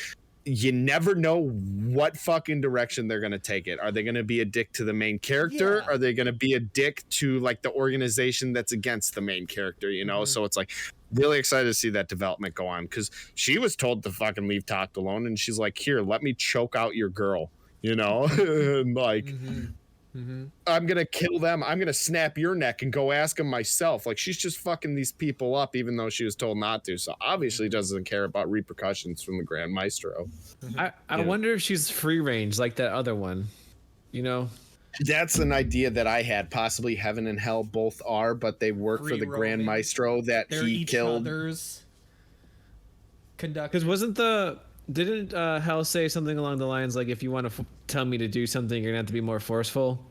you never know what fucking direction they're gonna take it. Are they gonna be a dick to the main character? Yeah. Are they gonna be a dick to like the organization that's against the main character? You know, so it's like really excited to see that development go on because she was told to fucking leave TAKT alone, and she's like, "Here, let me choke out your girl," you know, and like. I'm gonna kill them. I'm gonna snap your neck and go ask them myself. Like she's just fucking these people up, even though she was told not to. So obviously doesn't care about repercussions from the Grand Maestro. I wonder if she's free range like that other one. You know, That's an idea that I had. Possibly Heaven and Hell both are, but they work for Free the Grand roaming. Maestro that They're he each killed. other's conductor. because didn't Hell say something along the lines like, if you want to tell me to do something, you're gonna have to be more forceful.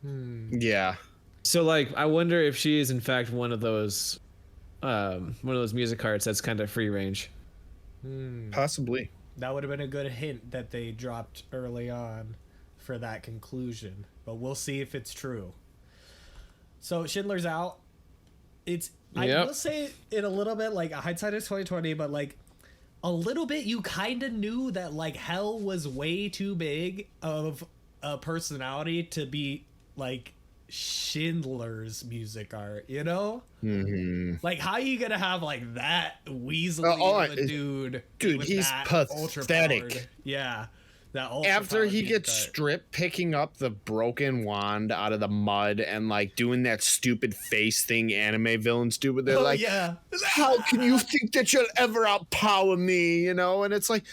Yeah. So like, I wonder if she is in fact one of those music cards that's kind of free range. Possibly. That would have been a good hint that they dropped early on for that conclusion, but we'll see if it's true. So Schindler's out. I Yep. will say it a little bit like hindsight is 2020, but like a little bit you kind of knew that like Hell was way too big of a personality to be like Schindler's music art, you know? Like how you gonna have like that weaselly of a dude? dude, with he's that pathetic. ultra-powered- Yeah, that ultra After he powered gets music art. stripped picking up the broken wand out of the mud and like doing that stupid face thing anime villains do, but they're Oh, like, yeah. how can you think that you'll ever outpower me? You know, and it's like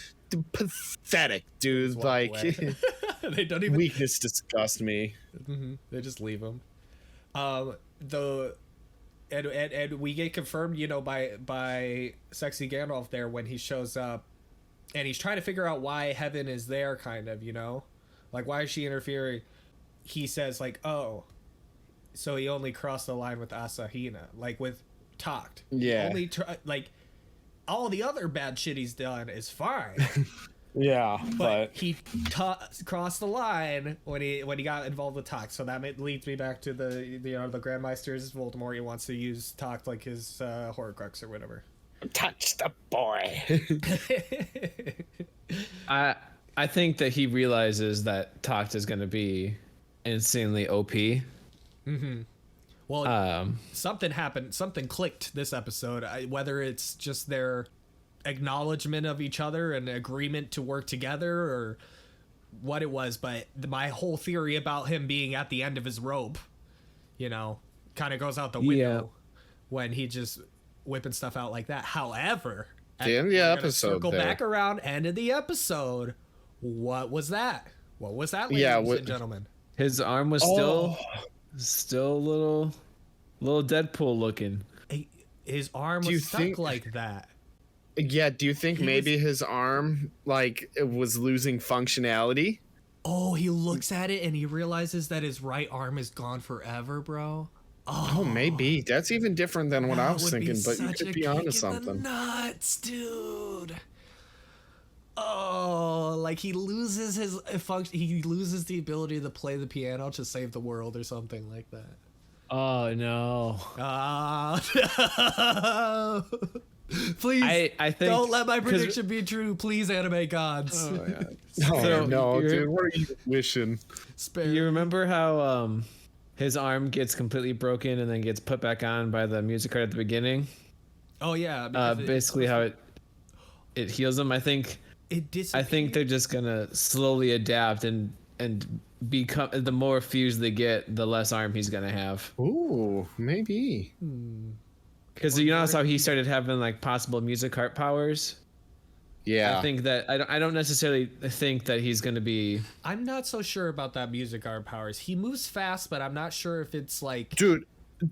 pathetic, dude. Walk Like away. They don't even. weakness disgusts me. They just leave him. And we get confirmed, you know, by Sexy Gandalf there when he shows up, and he's trying to figure out why Heaven is there, kind of, you know, like why is she interfering? He says like, oh, so he only crossed the line with Asahina, like with TAKT. Yeah. Only like all the other bad shit he's done is fine. Yeah, But he crossed the line when he got involved with TAKT. So that leads me back to the Grand Meister's Voldemort. He wants to use TAKT like his Horcrux or whatever. touch the boy. I think that he realizes that TAKT is going to be insanely OP. Well, something happened. Something clicked this episode. Whether it's just their acknowledgement of each other and agreement to work together or what it was, but my whole theory about him being at the end of his rope, you know, kind of goes out the window when he just whipping stuff out like that. However, The end of the we're gonna episode circle there. back around, end of the episode. What was that? What was that, ladies and gentlemen? His arm was still a little Deadpool looking. His arm Do you was stuck think- like that. Yeah, do you think maybe his arm like it was losing functionality? Oh, he looks at it and he realizes that his right arm is gone forever, bro. Oh, maybe. That's even different than what I That was would be thinking, but you such a could be onto kick in the something. nuts, dude. Oh, like he loses his function. He loses the ability to play the piano to save the world or something like that. Oh no. Ah, no. Please, I think don't let my 'cause- prediction be true. Please, anime gods. Oh, So, no, you're- dude. What are you wishing? Spare You me. remember how his arm gets completely broken and then gets put back on by the music card at the beginning? Oh yeah, because Basically how it heals him. I think they're just gonna slowly adapt and become, the more fused they get, the less arm he's gonna have. Ooh, maybe. Because you notice how he started having like possible music heart powers. Yeah. I think that I don't necessarily think that he's gonna be. I'm not so sure about that music art powers. He moves fast, but I'm not sure if it's like Dude,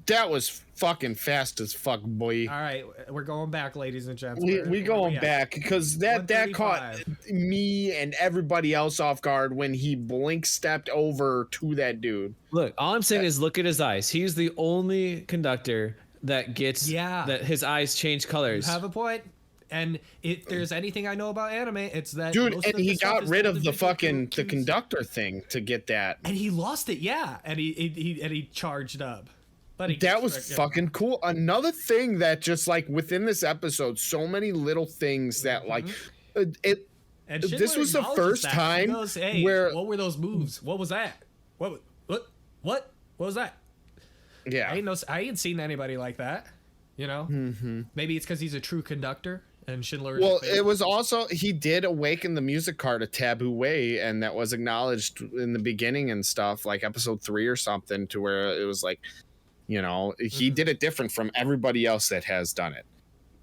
That was fucking fast as fuck, boy. All right, we're going back, ladies and gents. Where We are going at? back because that caught 135. me and everybody else off guard when he blink stepped over to that dude. Look, all I'm saying is look at his eyes. He's the only conductor that gets that his eyes change colors. You have a point. And if there's anything I know about anime, it's that Dude, most and of the he stuff got is rid told of in the fucking the cues. conductor thing to get that. And he lost it, yeah. And he charged up. But That was fucking cool. Another thing that just like within this episode, so many little things that like it. And This Schindler was the acknowledges first that. time He goes, hey, where- what were those moves? What was that? What was that? Yeah. I ain't seen anybody like that. You know? Mm-hmm. Maybe it's because he's a true conductor and Schindler. Well, it was also he did awaken the music card a taboo way, and that was acknowledged in the beginning and stuff, like episode 3 or something, to where it was like, you know, he did it different from everybody else that has done it.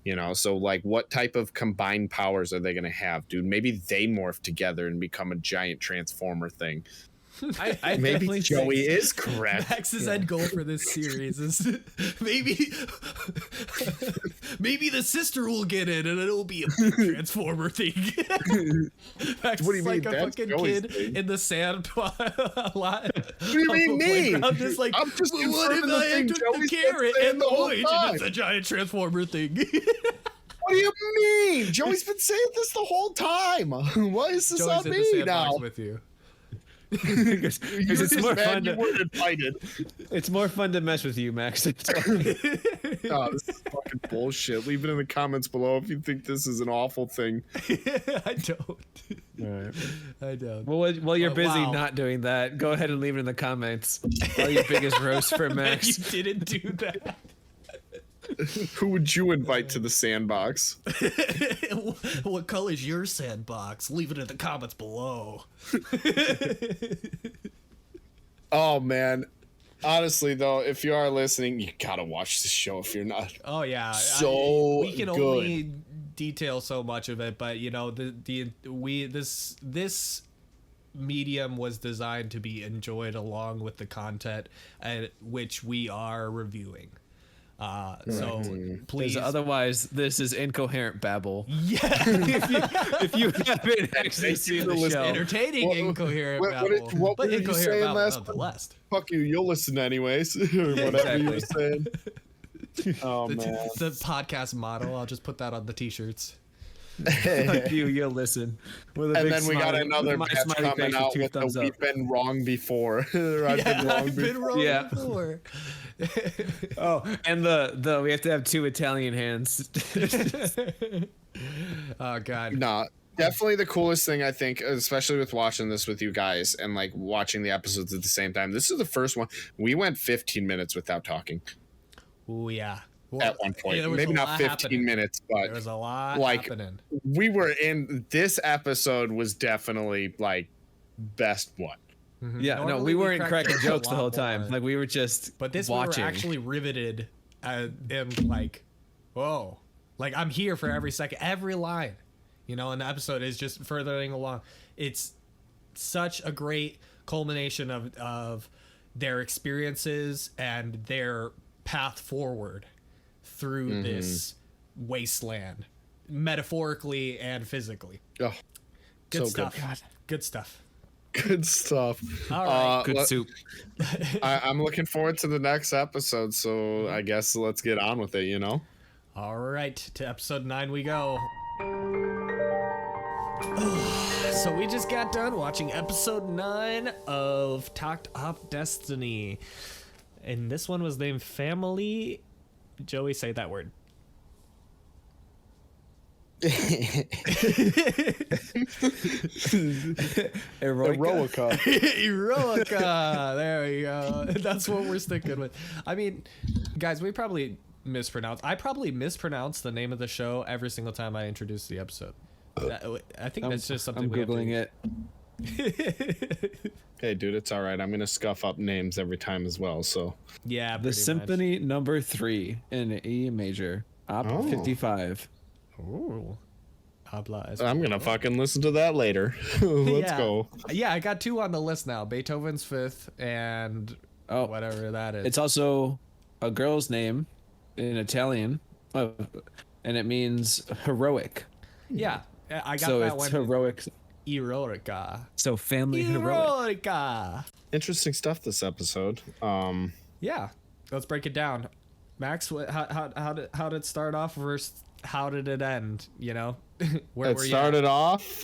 You know, so like, what type of combined powers are they gonna have, dude? Maybe they morph together and become a giant transformer thing. I Maybe definitely Joey think- is correct. Max's end goal for this series is maybe the sister will get it and it'll be a big transformer thing. Max What do you is like mean? a That's fucking Joey's kid thing. in the sand a lot. What do you mean me? Just like, I'm just "Well, what if confirming the I thing took Joey's the been carrot saying and the the whole orange time." and it's a giant transformer thing? What do you mean? Joey's been saying this the whole time. Why is this Joey's on in the me sandbox now? with you. because You're it's just more mad fun you to weren't invited. it's more fun to mess with you, Max. Oh, this is fucking bullshit. Leave it in the comments below if you think this is an awful thing. I don't. I don't. Well, while you're Oh, busy wow. not doing that, go ahead and leave it in the comments. All your biggest roast for Man, Max. you didn't do that. Who would you invite to the sandbox? What color's your sandbox? Leave it in the comments below. Oh man. Honestly though, if you are listening, you gotta watch this show if you're not. Oh yeah, So we can good. only detail so much of it, but you know this medium was designed to be enjoyed along with the content, which we are reviewing. So please, Because otherwise, this is incoherent babble. yeah, If you haven't actually seen the show, entertaining What- incoherent what- babble, what but were you incoherent saying babble last- nonetheless. Fuck you, you'll listen anyways. Or whatever you were saying. Oh The, man. the podcast motto. I'll just put that on the t-shirts. fuck you, you'll listen. With a And big then we got smiley- another my batch smiley coming face with out two with the thumbs up. "We've been wrong before." I've been wrong I've been before. wrong Yeah. before. Oh, and the we have to have 2 Italian hands. Oh god. Nah, definitely the coolest thing I think, especially with watching this with you guys and like watching the episodes at the same time. This is the first one we went 15 minutes without talking Oh yeah. Well, at one point. there was Maybe a not lot 15 happening. minutes, There but was a lot like, happening. we were in this episode was definitely like best one. Yeah, no, Normally we weren't crack cracking a jokes the lot whole time. more. Like we were just But this watching. we were actually riveted and like, whoa. Like I'm here for every second, every line. You know, and the episode is just furthering along. It's such a great culmination of their experiences and their path forward through this wasteland, metaphorically and physically. Oh, Good so stuff. good. Good stuff. Good stuff. All right. Good soup. I'm looking forward to the next episode, so I guess let's get on with it, you know? All right, to episode 9 we go. So we just got done watching episode 9 of TAKT Op Destiny. And this one was named Family. Joey, say that word. Eroica. Eroica. There we go. That's what we're sticking with. I mean, guys, I probably mispronounce the name of the show every single time I introduce the episode. I think that's just something I'm we have to- googling it. Hey, dude, it's all right. I'm going to scuff up names every time as well, so. Yeah, The pretty Symphony Number 3 in E major, Op Oh. 55. much. Ooh. Habla I'm going to fucking listen to that later. Let's Yeah. go. Yeah, I got 2 on the list now. Beethoven's Fifth and Oh, whatever that is. it's also a girl's name in Italian, and it means heroic. Yeah, I got So that it's one. heroic. Erotica. So family heroic. Erotica. Interesting stuff this episode. Yeah, let's break it down. Max, how did it start off versus how did it end? You know, where It were you? started off.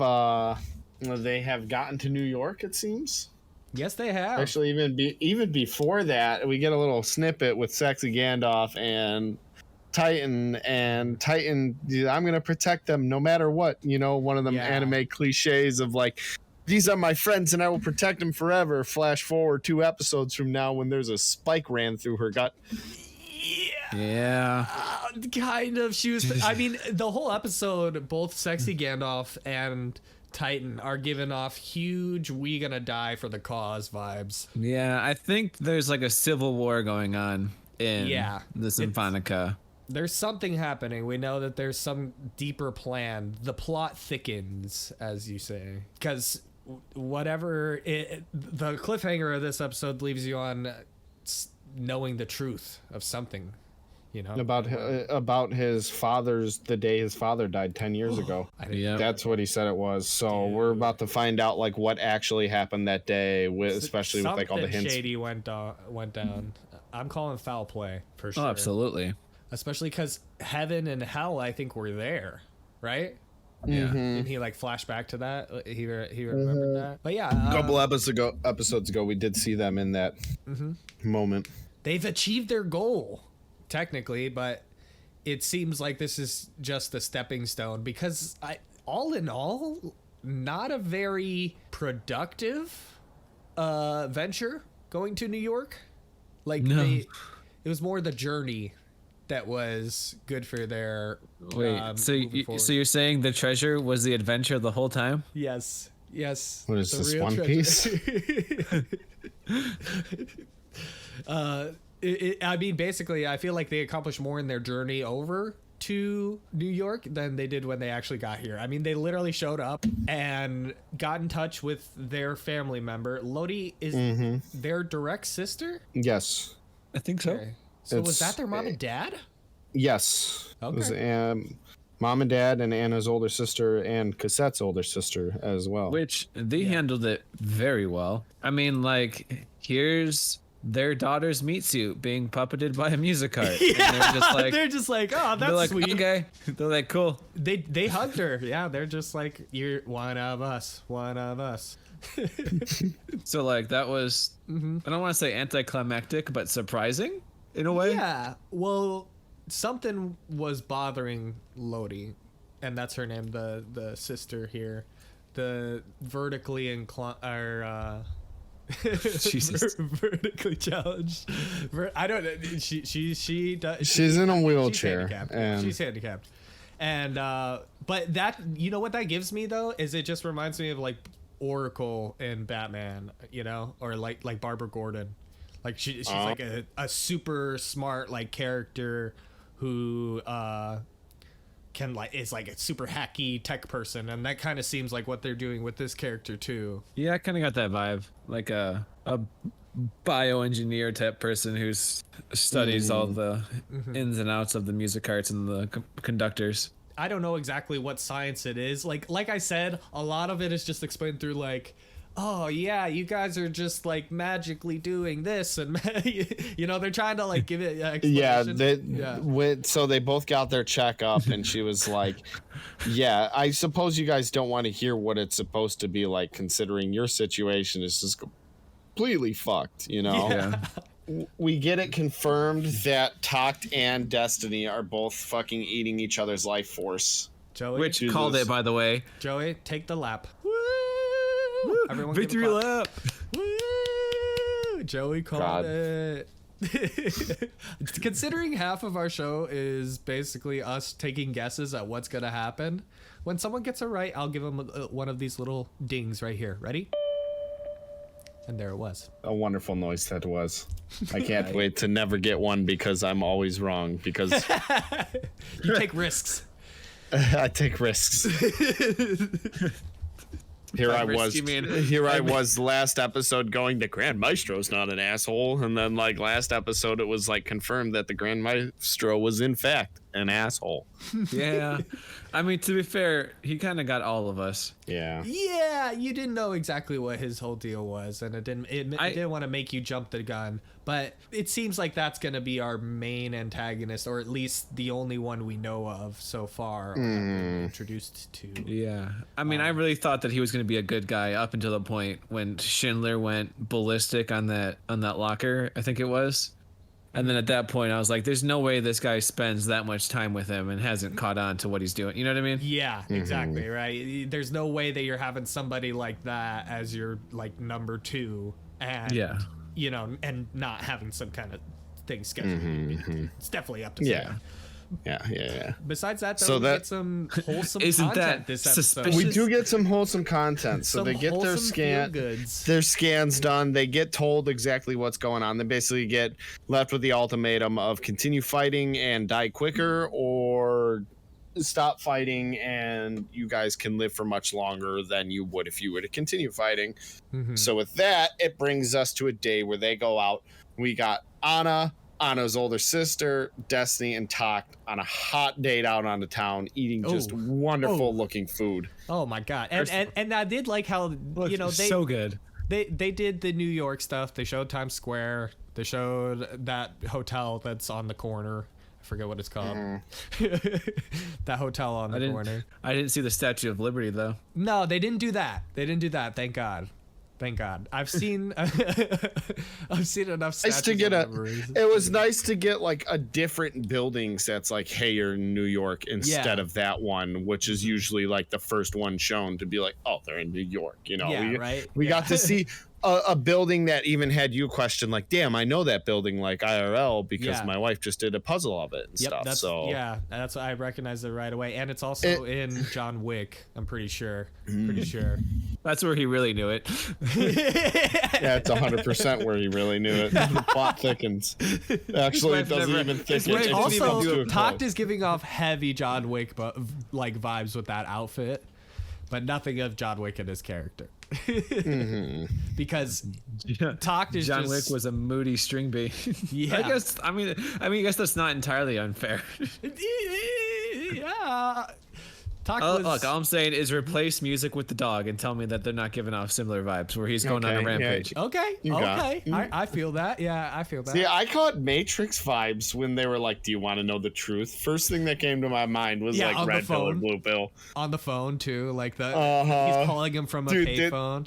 They have gotten to New York. It seems. Yes, they have. Actually, even before that, we get a little snippet with Sexy Gandalf and Titan. And Titan, I'm gonna protect them no matter what. You know, one of them anime cliches of like, these are my friends and I will protect them forever. Flash forward 2 episodes from now when there's a spike ran through her gut. Yeah. Kind of. She was. I mean, the whole episode, both Sexy Gandalf and Titan are giving off huge "we gonna die for the cause" vibes. Yeah, I think there's like a civil war going on in the Symphonica. There's something happening. We know that there's some deeper plan. The plot thickens, as you say, because whatever the cliffhanger of this episode leaves you on knowing the truth of something, you know, about his father's the day his father died 10 years ago. Yeah, that's what he said it was. So we're about to find out like what actually happened that day, with especially with like all the hints. Shady went down. I'm calling foul play for sure. Oh, absolutely. Especially because heaven and hell, I think, were there, right? Yeah. And he like flashed back to that. He remembered that. But yeah, A couple episodes ago, we did see them in that moment. They've achieved their goal, technically, but it seems like this is just the stepping stone because all in all, not a very productive venture going to New York. Like it was more the journey that was good for their Wait, so you're saying the treasure was the adventure the whole time? Yes. What is this, One Piece? I mean, basically, I feel like they accomplished more in their journey over to New York than they did when they actually got here. I mean, they literally showed up and got in touch with their family member. Lodi is their direct sister? Yes. I think so. Okay. So was that their mom and dad? Yes. Okay. It was mom and dad and Anna's older sister and Cassette's older sister as well. Which they handled it very well. I mean, like, here's their daughter's meat suit being puppeted by a music cart. Yeah, and they're just like, oh, that's they're like, sweet. Okay. They're like, cool. They hugged her. Yeah, they're just like, you're one of us. So like that was, I don't want to say anticlimactic, but surprising in a way. Yeah, well, something was bothering Lodi, and that's her name, the sister here, the vertically inclined, or Jesus. vertically challenged. I don't know. She's in a wheelchair. She's handicapped, and but that, you know what that gives me though is it just reminds me of like Oracle in Batman, you know, or like Barbara Gordon. Like she's like a super smart like character who can like is like a super hacky tech person, and that kind of seems like what they're doing with this character too. Yeah, I kind of got that vibe, like a bioengineer type person who studies all the ins and outs of the music carts and the conductors. I don't know exactly what science it is. Like I said, a lot of it is just explained through like, oh yeah, you guys are just like magically doing this, and you know, they're trying to like give it explanation. So they both got their checkup, and she was like, yeah, I suppose you guys don't want to hear what it's supposed to be like, considering your situation is just completely fucked, you know. Yeah. We get it confirmed that TAKT and Destiny are both fucking eating each other's life force. Joey, Which called it, by the way. Joey, take the lap. Woo! Everyone Victory lap. Woo! Joey called God. it. Considering half of our show is basically us taking guesses at what's gonna happen, when someone gets it right, I'll give them one of these little dings right here. Ready? And there it was. A wonderful noise that was. I can't wait to never get one because I'm always wrong, because You take risks. I take risks. Here I was. Risky man. Here I was last episode going, the Grand Maestro's not an asshole, and then like last episode it was like confirmed that the Grand Maestro was in fact an asshole. Yeah. I mean, to be fair, he kind of got all of us. Yeah. Yeah, you didn't know exactly what his whole deal was, and it didn't want to make you jump the gun. But it seems like that's going to be our main antagonist, or at least the only one we know of so far, or have been introduced to. Yeah. I mean, I really thought that he was going to be a good guy up until the point when Schindler went ballistic on that locker, I think it was. And then at that point, I was like, there's no way this guy spends that much time with him and hasn't caught on to what he's doing. You know what I mean? Yeah, exactly, right? There's no way that you're having somebody like that as your, like, number 2. And, you know, and not having some kind of thing scheduled. It's definitely up to Yeah. Yeah. Besides that, though, So we that- get some wholesome Isn't content that this episode. suspicious? We do get some wholesome content. So Some they get their wholesome feel-goods. their scans done. They get told exactly what's going on. They basically get left with the ultimatum of continue fighting and die quicker, or stop fighting and you guys can live for much longer than you would if you were to continue fighting. So with that, it brings us to a day where they go out. We got Anna's older sister, Destiny, and TAKT on a hot date out on the town, eating just wonderful looking food. Oh my god! And I did like how you know they so good. they did the New York stuff. They showed Times Square. They showed that hotel that's on the corner. I forget what it's called. That hotel on the corner. I didn't see the Statue of Liberty though. No, they didn't do that. Thank God. Thank God. I've seen I've seen enough statues Nice to get of memories. it was nice to get like a different buildings that's like, hey, you're in New York, instead of that one, which is usually like the first one shown to be like, oh, they're in New York, you know. Yeah, right? We Yeah. got to see a building that even had you question like, damn, I know that building like IRL because Yeah. my wife just did a puzzle of it and stuff. That's, So that's I recognize it right away, and it's also in John Wick. I'm pretty sure. Pretty sure. That's where he really knew it. yeah, it's 100% where he really knew it. The plot thickens. Actually, it doesn't even thicken. Wait, It just also, comes to a TAKT close. is giving off heavy John Wick, but like vibes with that outfit, but nothing of John Wick in his character. Because TAKT is John just, Wick was a moody string bee. Yeah. I guess that's not entirely unfair. yeah. TAKT Oh, was, look, all I'm saying is replace music with the dog and tell me that they're not giving off similar vibes where he's going on a Okay, yeah. rampage. okay. You got Okay. it. I feel that. Yeah, I feel that. See, I caught Matrix vibes when they were like, do you want to know the truth? First thing that came to my mind was Yeah, like on the red pill or phone. blue pill. On the phone too, like the Uh-huh. he's calling him from a Dude, payphone.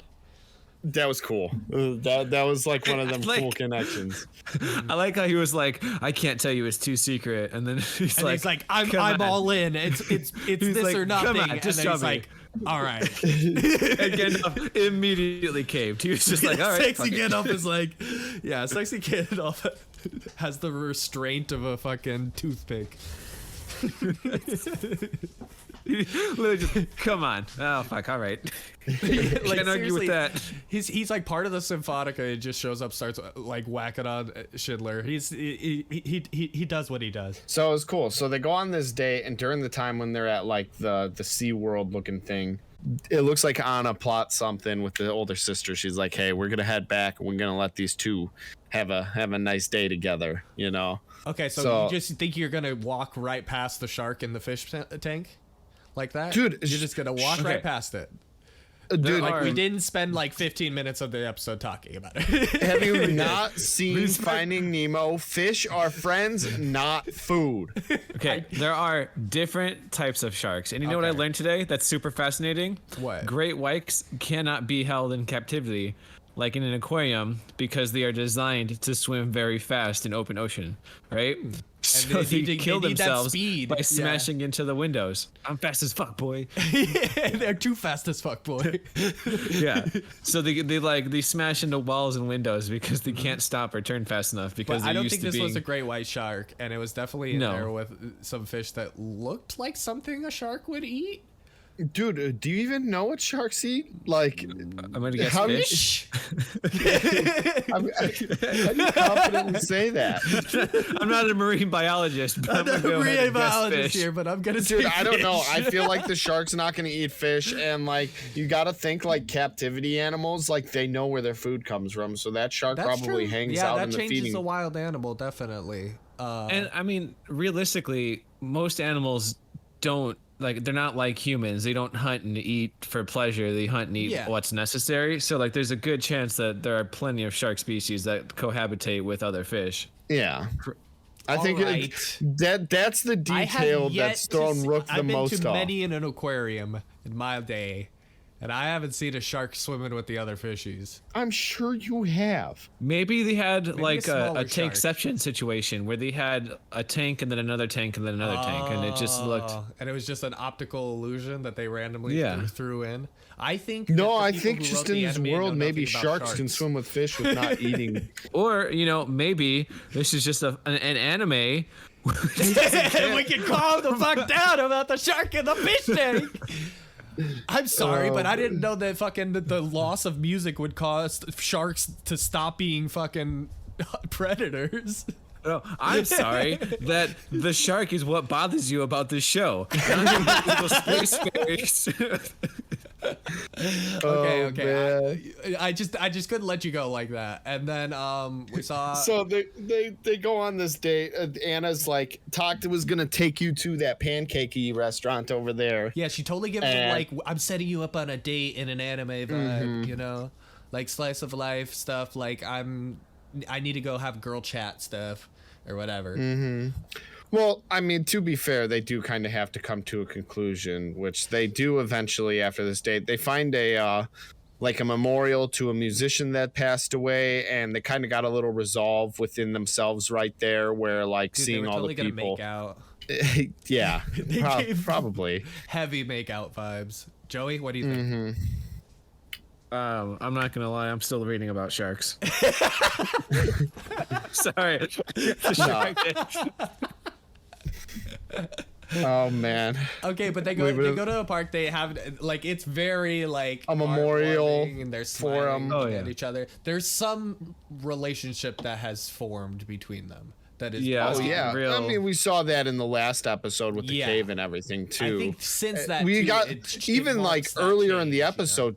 That was cool. That was like one of them Like- cool connections. I like how he was like, I can't tell you, it's too secret. And then he's And like, he's like, I'm "Come on." all in. It's He's this like, or "Come nothing. on, And just then show he's me. like, all right. And Gandalf immediately caved. He was just like, all right. Sexy fuck it." Gandalf is like, yeah, sexy Gandalf has the restraint of a fucking toothpick. Literally just, come on. Oh, fuck. All right. Like, Can't argue with seriously, that. He's like part of the Symphonica. It just shows up, starts like whacking on Schindler. He does what he does. So it was cool. So they go on this date, and during the time when they're at like the Sea World looking thing, it looks like Anna plots something with the older sister. She's like, hey, we're gonna head back and we're gonna let these two have a nice day together, you know. Okay, so you just think you're gonna walk right past the shark in the fish tank, like that, Dude, You're just gonna walk okay. right past it. Dude, Like we are- didn't spend like 15 minutes of the episode talking about it. have you not seen Finding Nemo? Fish are friends, not food. Okay, there are different types of sharks. And you know what I Okay. learned today that's super fascinating? What? Great whites cannot be held in captivity like in an aquarium because they are designed to swim very fast in open ocean, right? So they they, need to- kill they need that themselves speed. by Yeah. smashing into the windows. I'm fast as fuck, boy. They're too fast as fuck, boy. Yeah. So they smash into walls and windows because they can't stop or turn fast enough because But they're I don't used think to this being. was a great white shark, and it was definitely in No. there with some fish that looked like something a shark would eat. Dude, do you even know what sharks eat? Like, I'm gonna guess how do you- fish. how do you confidently say that? I'm not a marine biologist, but I'm gonna go ahead and guess fish. here, but I'm gonna Dude, say I don't know. I fish. feel like the shark's not going to eat fish, and like you got to think like captivity animals, like they know where their food comes from. So that shark That's probably true. hangs Yeah, out that in the changes feeding. a wild animal, definitely. And I mean, realistically, most animals don't like. They're not like humans. They don't hunt and eat for pleasure. They hunt and eat Yeah. what's necessary. So like, there's a good chance that there are plenty of shark species that cohabitate with other fish. Yeah. I think Alright. that's the I have detail yet that's to thrown see- Rook the I've been most to off. many in an aquarium in my day, and I haven't seen a shark swimming with the other fishies. I'm sure you have. Maybe they had like smaller a tankception situation where they had a tank and then another tank and then another tank, and it just looked. And it was just an optical illusion that they randomly Yeah. threw in. I think. No, that the I people think who just wrote in the this anime know world, maybe nothing about sharks can sharks. swim with fish with not eating. Or maybe this is just an anime. We can calm the fuck down about the shark and the fish tank. I'm sorry, but I didn't know that the loss of music would cause sharks to stop being fucking predators. No, I'm sorry that the shark is what bothers you about this show. Not the space fairies. Okay. I just couldn't let you go like that. And then we saw. So they go on this date. Anna's like, TAKT was gonna take you to that pancakey restaurant over there. Yeah, she totally gives him And- like, I'm setting you up on a date in an anime vibe, you know, like slice of life stuff. Like I need to go have girl chat stuff or whatever. Well, I mean, to be fair, they do kind of have to come to a conclusion, which they do eventually after this date. They find a like a memorial to a musician that passed away, and they kind of got a little resolve within themselves right there, where like Dude, seeing they were all totally the gonna people. make out. Yeah, gave- probably. Heavy make out vibes. Joey, what do you think? I'm not gonna lie, I'm still reading about sharks. Sorry. The shark Oh man. Okay, but they go to a park. They have like it's very like A memorial heartwarming, and they're forum. smiling Oh, at yeah. each other. There's some relationship that has formed between them. That is Yeah, Oh It's yeah. real- I mean, we saw that in the last episode with the Yeah. cave and everything too. I think since that we too, got it even like marks that earlier in the change, you know? episode.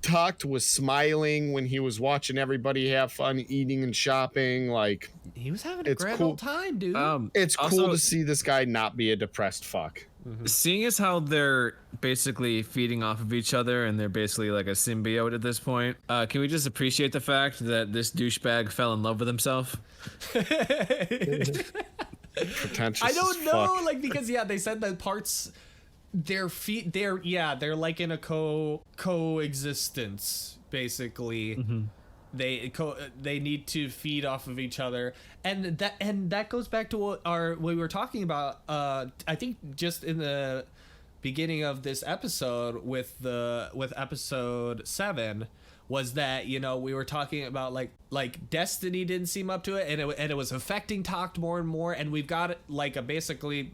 TAKT was smiling when he was watching everybody have fun eating and shopping. Like, He was having a It's grand cool. old time, dude. it's Also- cool to see this guy not be a depressed fuck. Seeing as how they're basically feeding off of each other and they're basically like a symbiote at this point, can we just appreciate the fact that this douchebag fell in love with himself? Pretentious. I don't as know, fuck. like because they said that parts they're like in a coexistence basically. They need to feed off of each other, and that goes back to what we were talking about. I think just in the beginning of this episode with episode 7 was that we were talking about like Destiny didn't seem up to it, and it was affecting TAKT more and more, and we've got like a basically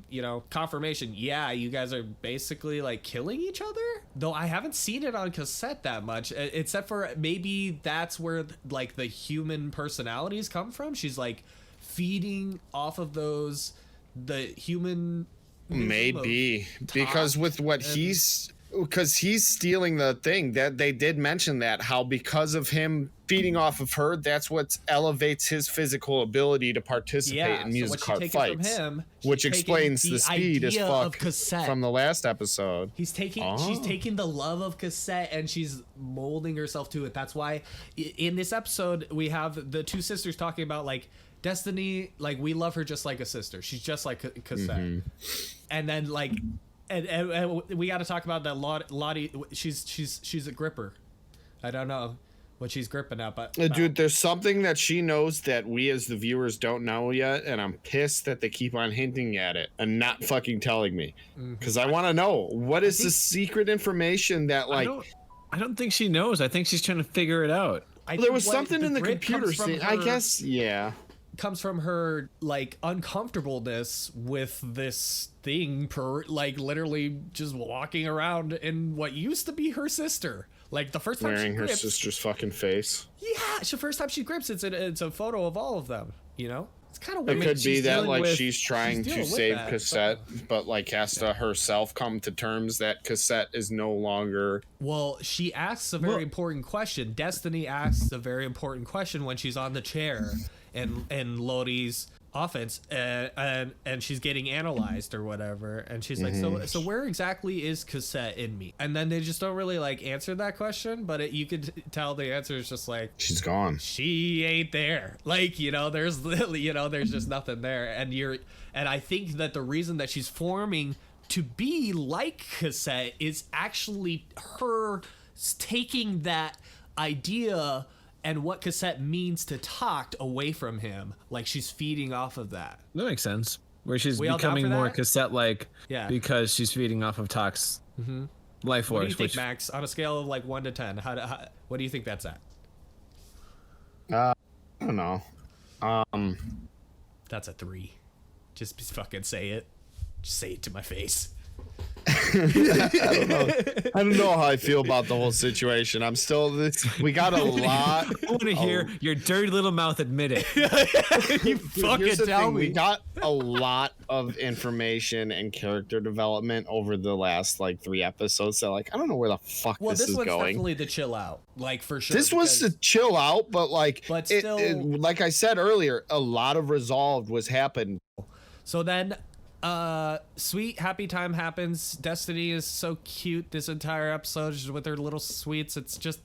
confirmation. Yeah, you guys are basically like killing each other. Though I haven't seen it on cassette that much, except for maybe that's where like the human personalities come from. She's like feeding off of the human. Maybe because with what because he's stealing the thing that they did mention that how because of him feeding off of her, that's what elevates his physical ability to participate in music so what hard she taken fights, from him, which she's explains taken the speed as idea of fuck cassette. from the last episode. She's taking the love of cassette and she's molding herself to it. That's why in this episode we have the two sisters talking about like Destiny, like we love her just like a sister. She's just like cassette. And then like and we got to talk about that Lottie. She's a gripper. I don't know what she's gripping at, but Dude, there's something that she knows that we as the viewers don't know yet, and I'm pissed that they keep on hinting at it and not fucking telling me, because I want to know what is the secret information that like. I don't think she knows. I think she's trying to figure it out. I There think was what something in the grip computer comes from scene. I her- guess, yeah. comes from her like uncomfortableness with this thing like literally just walking around in what used to be her sister. Like the first time Wearing she her grips, sister's fucking face. yeah, the first time she grips, it's a photo of all of them. You know, it's kind of It weird. could be that dealing like with- she's trying dealing to with save that, Cassette, but like has to herself come to terms that Cassette is no longer. Well, she asks a very important question. Destiny asks a very important question when she's on the chair in Lodi's offense, and she's getting analyzed or whatever, and she's like, so where exactly is Cassette in me? And then they just don't really like answer that question, but you could tell the answer is just like, She's gone. she ain't there. Like, you know, there's literally, you know, there's just nothing there. And I think that the reason that she's forming to be like Cassette is actually her taking that idea and what Cassette means to TAKT away from him. Like she's feeding off of that. That makes sense. Where she's We all down becoming for more that? Cassette-like, Yeah. because she's feeding off of TAKT's life What force. do you think, Max? On a scale of like 1 to 10, what do you think that's at? I don't know. That's a 3. Just fucking say it. Just say it to my face. I don't know how I feel about the whole situation. I'm still. We got a lot. I want to hear your dirty little mouth admit it. You Dude, fucking here's the tell thing, me. we got a lot of information and character development over the last like 3 episodes. So like, I don't know where the fuck Well, this this is one's going. definitely the chill out, like for sure. This was because- to chill out, but like, But it, still- like I said earlier, a lot of resolved was happened. So then, sweet happy time happens. Destiny is so cute this entire episode, just with her little sweets. It's just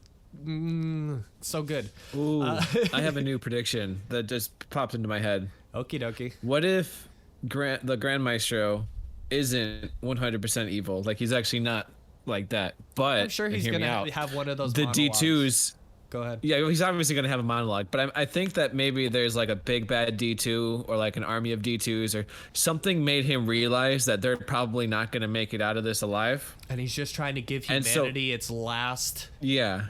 so good. Ooh, I have a new prediction that just popped into my head. Okie dokie. What if the Grand Maestro isn't 100% evil? Like he's actually not like that. But I'm sure and he's hear me gonna out, have one of those. the monologues. D2s. Go ahead. Yeah, he's obviously going to have a monologue, but I think that maybe there's like a big bad D2 or like an army of D2s or something made him realize that they're probably not going to make it out of this alive. And he's just trying to give And so- humanity its last. Yeah.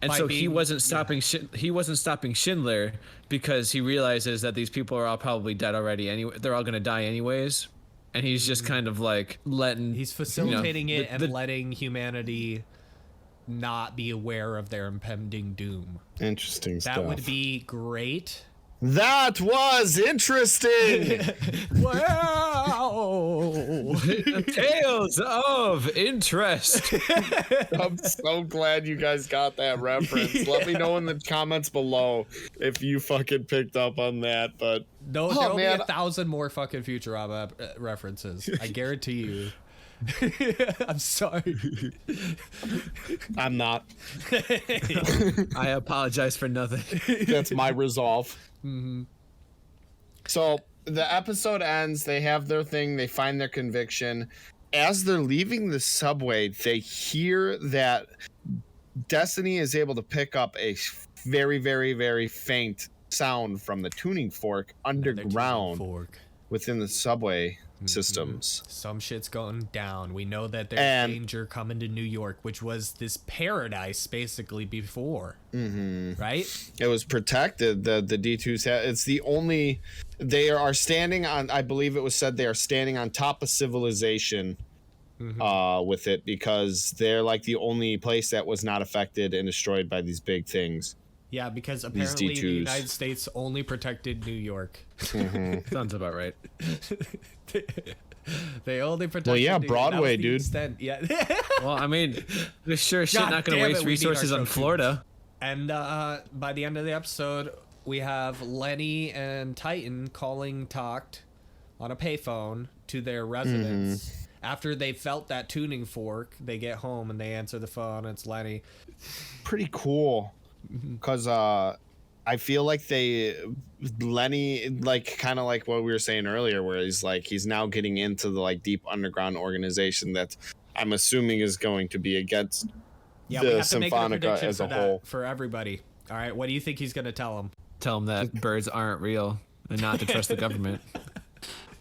And By so he being- wasn't stopping he wasn't stopping Schindler because he realizes that these people are all probably dead already anyway. They're all going to die anyways. And he's just kind of like letting He's facilitating it and the- letting humanity not be aware of their impending doom. Interesting stuff. That would be great. That was interesting. Wow. Tales of interest. I'm so glad you guys got that reference. Let me know in the comments below if you fucking picked up on that. But No, Oh, there'll man. be 1,000 more fucking Futurama references. I guarantee you. I'm sorry. I'm not. I apologize for nothing. That's my resolve. So the episode ends. They have their thing. They find their conviction. As they're leaving the subway, they hear that Destiny is able to pick up a very, very, very faint sound from the tuning fork underground Fork. within the subway systems. Some shit's going down. We know that there's And- danger coming to New York, which was this paradise basically before. Right? It was protected. The D2s it's the only. They are standing on. I believe it was said they are standing on top of civilization. With it because they're like the only place that was not affected and destroyed by these big things. Yeah, because apparently the D2s. United States only protected New York. Sounds about right. They only protected. Well, yeah, New York. That was Broadway, the dude. extent. Yeah. Well, I mean, they're sure as shit God not going to damn waste it, we need resources our on show Florida. And by the end of the episode, we have Lenny and Titan calling TAKT on a payphone to their residence. After they felt that tuning fork, they get home and they answer the phone. It's Lenny. Pretty cool, because I feel like Lenny, like kind of like what we were saying earlier, where he's now getting into the like deep underground organization that I'm assuming is going to be against Yeah, the we have to make a Symphonica prediction as for a that whole. for everybody. All right, what do you think he's gonna tell them? Tell them that birds aren't real and not to trust the government.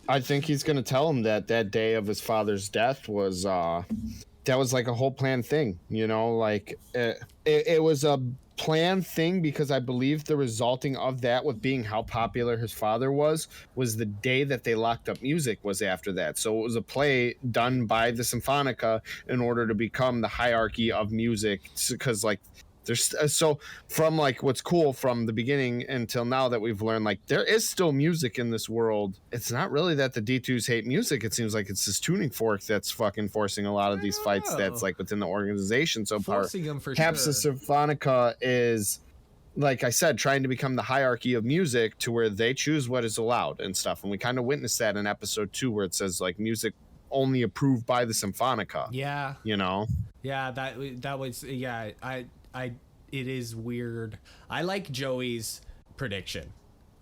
I think he's going to tell him that day of his father's death was that was like a whole planned thing, you know, like it was a planned thing because I believe the resulting of that with being how popular his father was the day that they locked up music was after that. So it was a play done by the Symphonica in order to become the hierarchy of music, because like there's so from like what's cool from the beginning until now that we've learned, like there is still music in this world. It's not really that the D2s hate music. It seems like it's this tuning fork that's fucking forcing a lot of these fights that's like within the organization so far. Forcing them for Perhaps sure. the Symphonica is, like I said, trying to become the hierarchy of music to where they choose what is allowed and stuff. And we kind of witnessed that in episode 2 where it says like music only approved by the Symphonica. Yeah. You know? Yeah, that was it is weird. I like Joey's prediction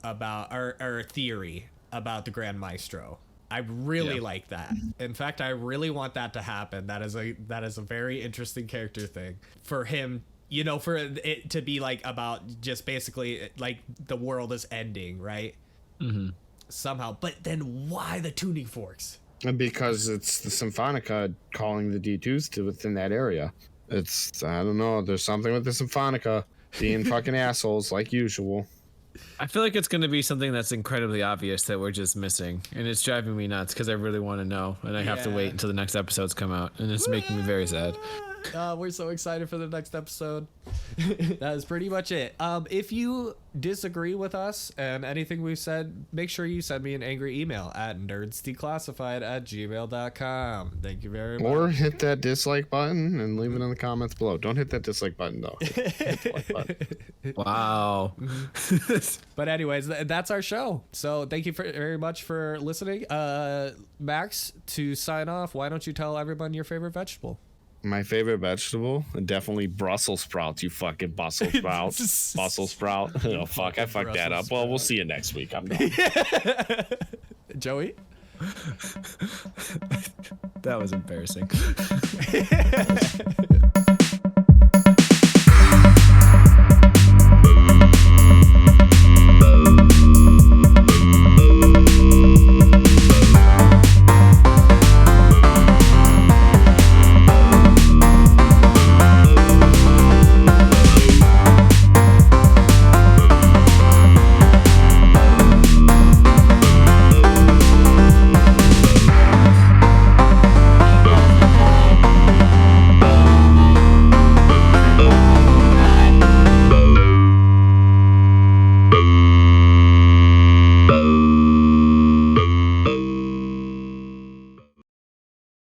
about or theory about the Grand Maestro. I really like that. In fact, I really want that to happen. That is a very interesting character thing for him, you know, for it to be like about just basically like the world is ending, right? Mm-hmm. Somehow. But then why the tuning forks? Because it's the Symphonica calling the D2s to within that area. It's, I don't know, there's something with the Symphonica being fucking assholes like usual. I feel like it's going to be something that's incredibly obvious that we're just missing, and it's driving me nuts because I really want to know, and I have to wait until the next episodes come out, and it's making me very sad. We're so excited for the next episode. That is pretty much it. If you disagree with us and anything we've said, make sure you send me an angry email at nerdsdeclassified@gmail.com. Thank you very much. Or hit that dislike button and leave it in the comments below. Don't hit that dislike button though. Hit the like button. Wow. But anyways, that's our show. So thank you very much for listening. Max, to sign off, why don't you tell everyone your favorite vegetable? My favorite vegetable? Definitely Brussels sprouts, you fucking Brussels sprout. Brussels sprout. Oh, fuck, I fucked that up. Well, we'll see you next week. I'm done. Joey? That was embarrassing.